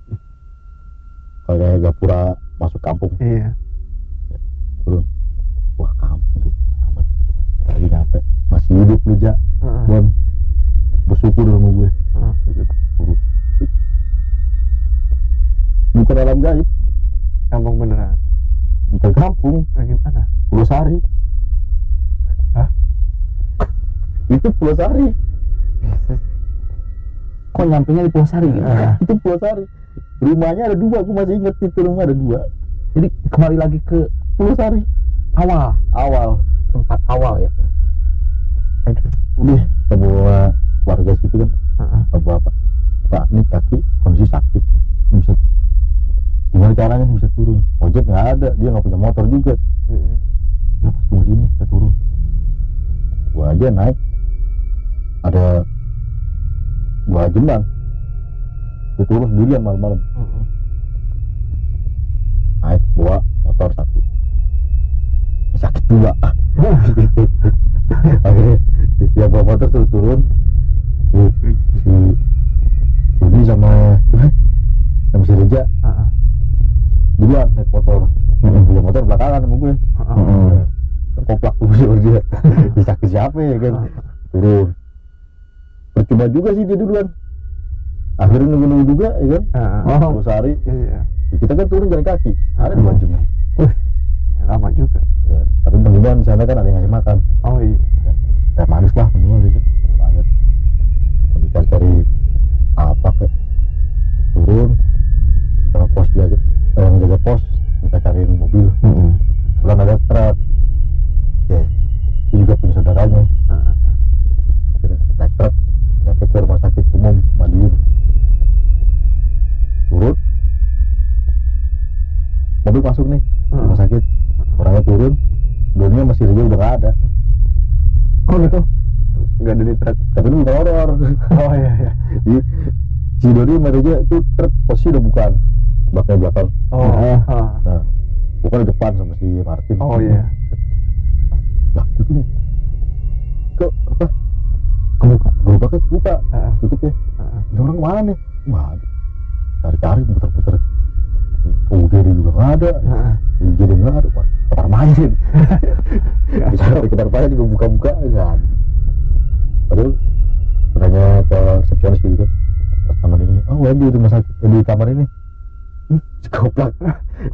Kayak gapura masuk kampung. Iya. Turun. Wah, kampung deh. Lagi nyampe, masih hidup lu Jak. Dan bersyukur sama gue. Turun. Bukan alam gaib. Kampung beneran. Bukan kampung. Gimana? Pulau Sari. Hah? Itu Pulau Sari. Kok nyampenya di Pulau Sari gitu? Itu Pulau Sari. Rumahnya ada 2, aku masih ingat itu rumah ada 2. Jadi kembali lagi ke Pulau Sari. Awal. Tempat awal ya. Udah semua warga situ kan. Bapak, Pak, ini kaki kondisi sakit. Bisa gimana caranya bisa turun? Ojek nggak ada, dia nggak punya motor juga. Ya pas tunggu sini, saya turun. Gua aja naik. Ada 2 jembatan. Dia turun sendirian malam-malam. Naik 2 motor 1. Sakit juga. Akhirnya dia bawa motor tuh turun. Si Budi sama si Reja duluan naik motor. Punya motor belakangan sama gue. Koplak tuh dia. Sakit siapa ya kan? Turun. Percuma juga sih dia duluan. Akhirnya nunggu-nunggu juga ya kan? Pulau Sari. Iya. Kita kan turun jalan kaki. Ada 2 jam. Lama juga. Ya, tapi penghinaan di sana kan ada yang ngasih makan. Oh iya. Teh manis lah minimal gitu. Banyak. Cari apa kek. Turun. turun, Doni masih Reja udah nggak ada. Oh gitu, nggak ada di truk. Tapi itu bukan horor. Oh iya iya. Jadi, si Doni sama Reja itu truk posisi udah bukan bakal belakang. Oh Nah, bukan di depan sama si Martin. oh iya. Lah, itu kok apa? Kebuka, gerobaknya kebuka, tutup ya. Ini orang mana nih? Wah, cari-cari muter-muter. UGD juga nggak ada, UGD nggak ada, wah, kamar mayat. Bicara di kamar mayat juga buka-buka nggak ada. Padahal nanya ke resepsionis gitu kan, pas kamar ini, oh Wendy di rumah sakit, di kamar ini. Goblok.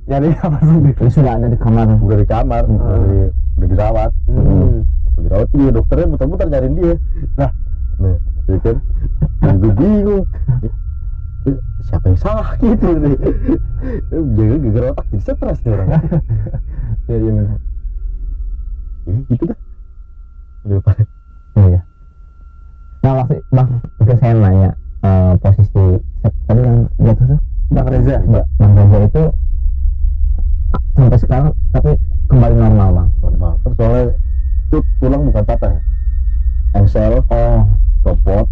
Nyari kamar sendiri. Ini sudah ada di kamar. Udah di kamar, udah dirawat. Udah dirawat dia, dokternya muter-muter nyariin dia. Nah, ya kan, gue bingung. Siapa yang salah gitu nih? Jangan geger otak jadi stres nih orang. Iya iya benar. Gitu dah. Oh ya. Nah waktu bang, mungkin saya nanya posisi tadi yang jatuh tuh Bang Reza. Bang Reza itu sampai sekarang tapi kembali normal bang. Normal kan soalnya itu tulang bukan patah ya. Engsel, copot,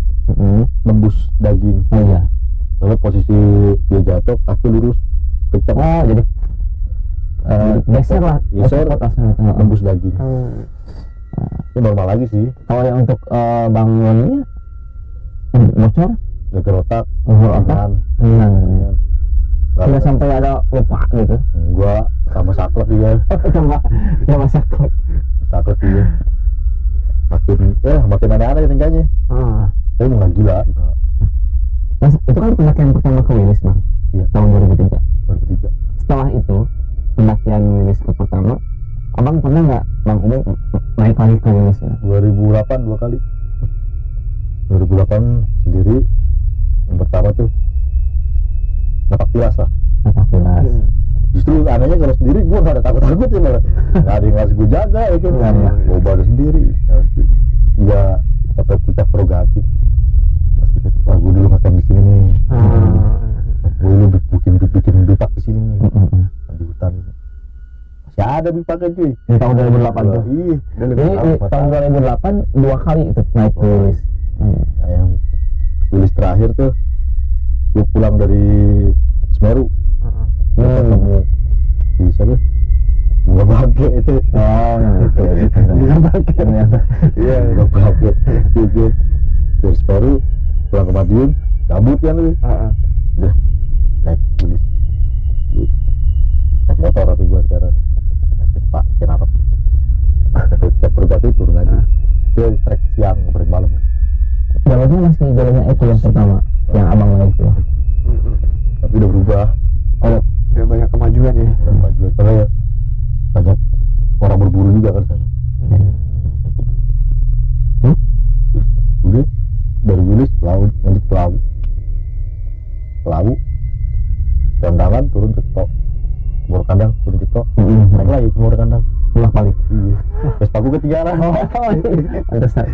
nembus daging. Oh iya. Soalnya posisi dia jatuh kaki lurus kencang. Oh jadi geser lah. Geser, nembus daging. Itu normal lagi sih. Kalau yang untuk bangunnya bocor, Geger otak, ringan. Tidak Nggak- sampai ada lupa gitu. Gua sama saklek dia, Ya masa kok. saklek dia. Makin aneh-aneh tingkahnya. Tapi nggak gila. Mas, itu kan pendakian pertama ke Wilis bang. Iya. Tahun 2003. 2003. Setelah itu pendakian Wilis ke pertama, abang pernah nggak bang Ube naik lagi ke Wilis ya? 2008 2 kali. 2008 sendiri. Yang pertama tuh napak tilas lah. Napak tilas. Justru anehnya kalau sendiri gue gak ada takut-takut ya malah. Gak ada yang harus gue jaga ya kan. Iya. Gue badan sendiri. Iya, sampai puncak Perugati. Wah, gue dulu makan di sini nih. Gue dulu bikin bipak di sini nih. Di hutan. Masih ada bipaknya cuy. Di tahun 2008 tuh. Iya. Ini tahun 2008 2 kali itu naik ke Wilis. Nah, yang Wilis terakhir tuh gue pulang dari Semeru. Gue ketemu di siapa? Bunga Bangke itu. Oh, yang itu. Bunga Bangke. Iya, Bunga Bangke. Gue dari Semeru pulang ke Madiun, gabut kan lu. Udah naik Wilis. Naik motor tapi gue sekarang naik Vespa Kenarok. Setiap Perugati turun lagi. Itu trek siang, ngobrol malam. Jalurnya masih jalurnya itu yang pertama, yang abang naik itu. Tapi udah berubah. Oh, udah banyak kemajuan ya. Udah maju. Soalnya banyak orang berburu juga kan sana. Udah dari Wilis laut lanjut ke Lawu, Kandangan turun ke Tok, Mur Kandang turun ke Tok, naik lagi ke Mur Kandang. Pulang balik. Iya. Vespa gue ketinggalan. Pantesan.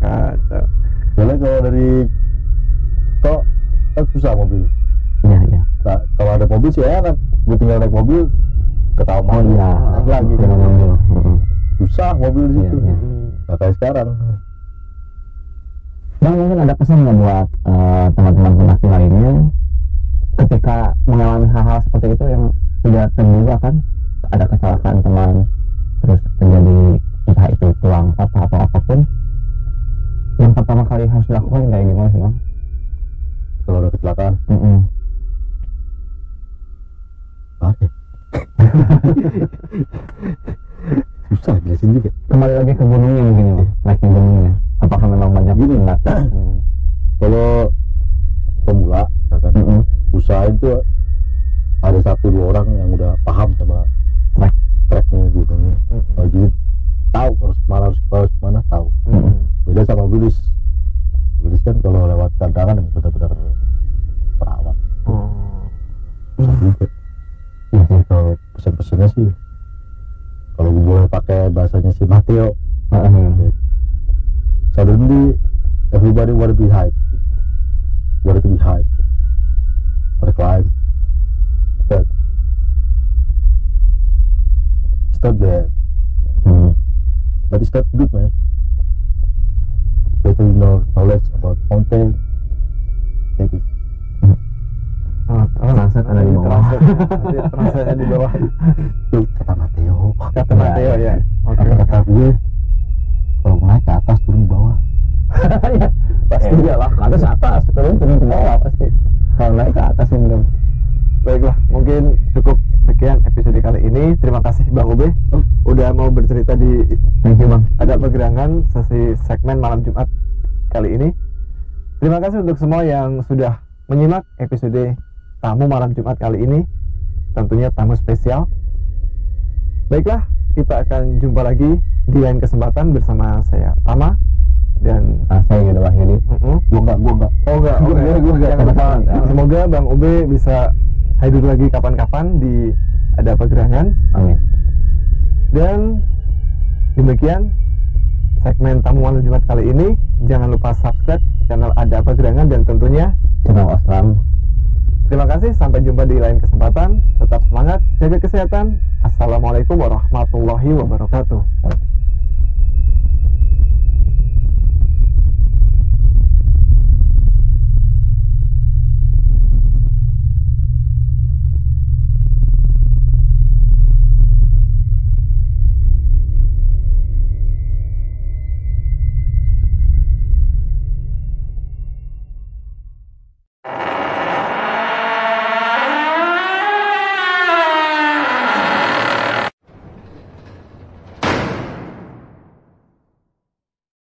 Kacau. Soalnya kalau dari Tok kan susah mobil. Iya, iya. Nah, kalau ada mobil sih enak. Gue tinggal naik mobil ke Taman. Oh iya. Naik lagi. Jangan ngambil. Susah mobil di situ. Iya. Nggak kayak sekarang. Bang, mungkin ada pesan nggak buat teman-teman pendaki lainnya ketika mengalami hal-hal seperti itu yang tidak terduga kan, ada kecelakaan teman terus terjadi entah itu tulang patah atau apapun, yang pertama kali harus dilakukan kayak gimana sih bang? Kalau ada kecelakaan, apa? Susah jelasin juga. Kembali lagi ke gunungnya mungkin ya bang, naik gunungnya. Apakah memang banyak Gini, pendaki? Kalau pemula, kan, usaha itu ada 1-2 orang yang udah paham sama treknya gunungnya. Jadi tahu harus kemana tahu. Beda sama Wilis. Wilis kan kalau lewat kandangan yang benar-benar perawat. Susah juga. Kalau pesan-pesannya sih, kalau gue boleh pakai bahasanya si Matteo, suddenly everybody wanna be high, wanna to be high, wanna climb, but not bad. But it's not good, man. Better knowledge about content. That is. Translate ada di bawah. Translate di bawah. Itu kata Mateo. Kata Mateo ya. Oke. Kata gue kalau naik ke atas turun ke bawah. Pasti iyalah, ke atas, turun ke bawah pasti. Kalau naik ke atas yang belum. Baiklah, mungkin cukup sekian episode kali ini. Terima kasih Bang Ube udah mau bercerita di Thank you Bang. Ada Pegerangan sesi segmen malam Jumat kali ini. Terima kasih untuk semua yang sudah menyimak episode tamu malam Jumat kali ini. Tentunya tamu spesial. Baiklah, kita akan jumpa lagi di lain kesempatan bersama saya Tama dan Saya Yuda Wahyudi. Gua enggak. Oh enggak. Jangan lupa. Semoga Bang Ube bisa hadir lagi kapan-kapan di Ada Pegerangan. Amin. Dan demikian segmen tamu malam Jumat kali ini. Jangan lupa subscribe channel Ada Pegerangan dan tentunya channel Osram. Terima kasih, sampai jumpa di lain kesempatan. Tetap semangat, jaga kesehatan. Assalamualaikum warahmatullahi wabarakatuh.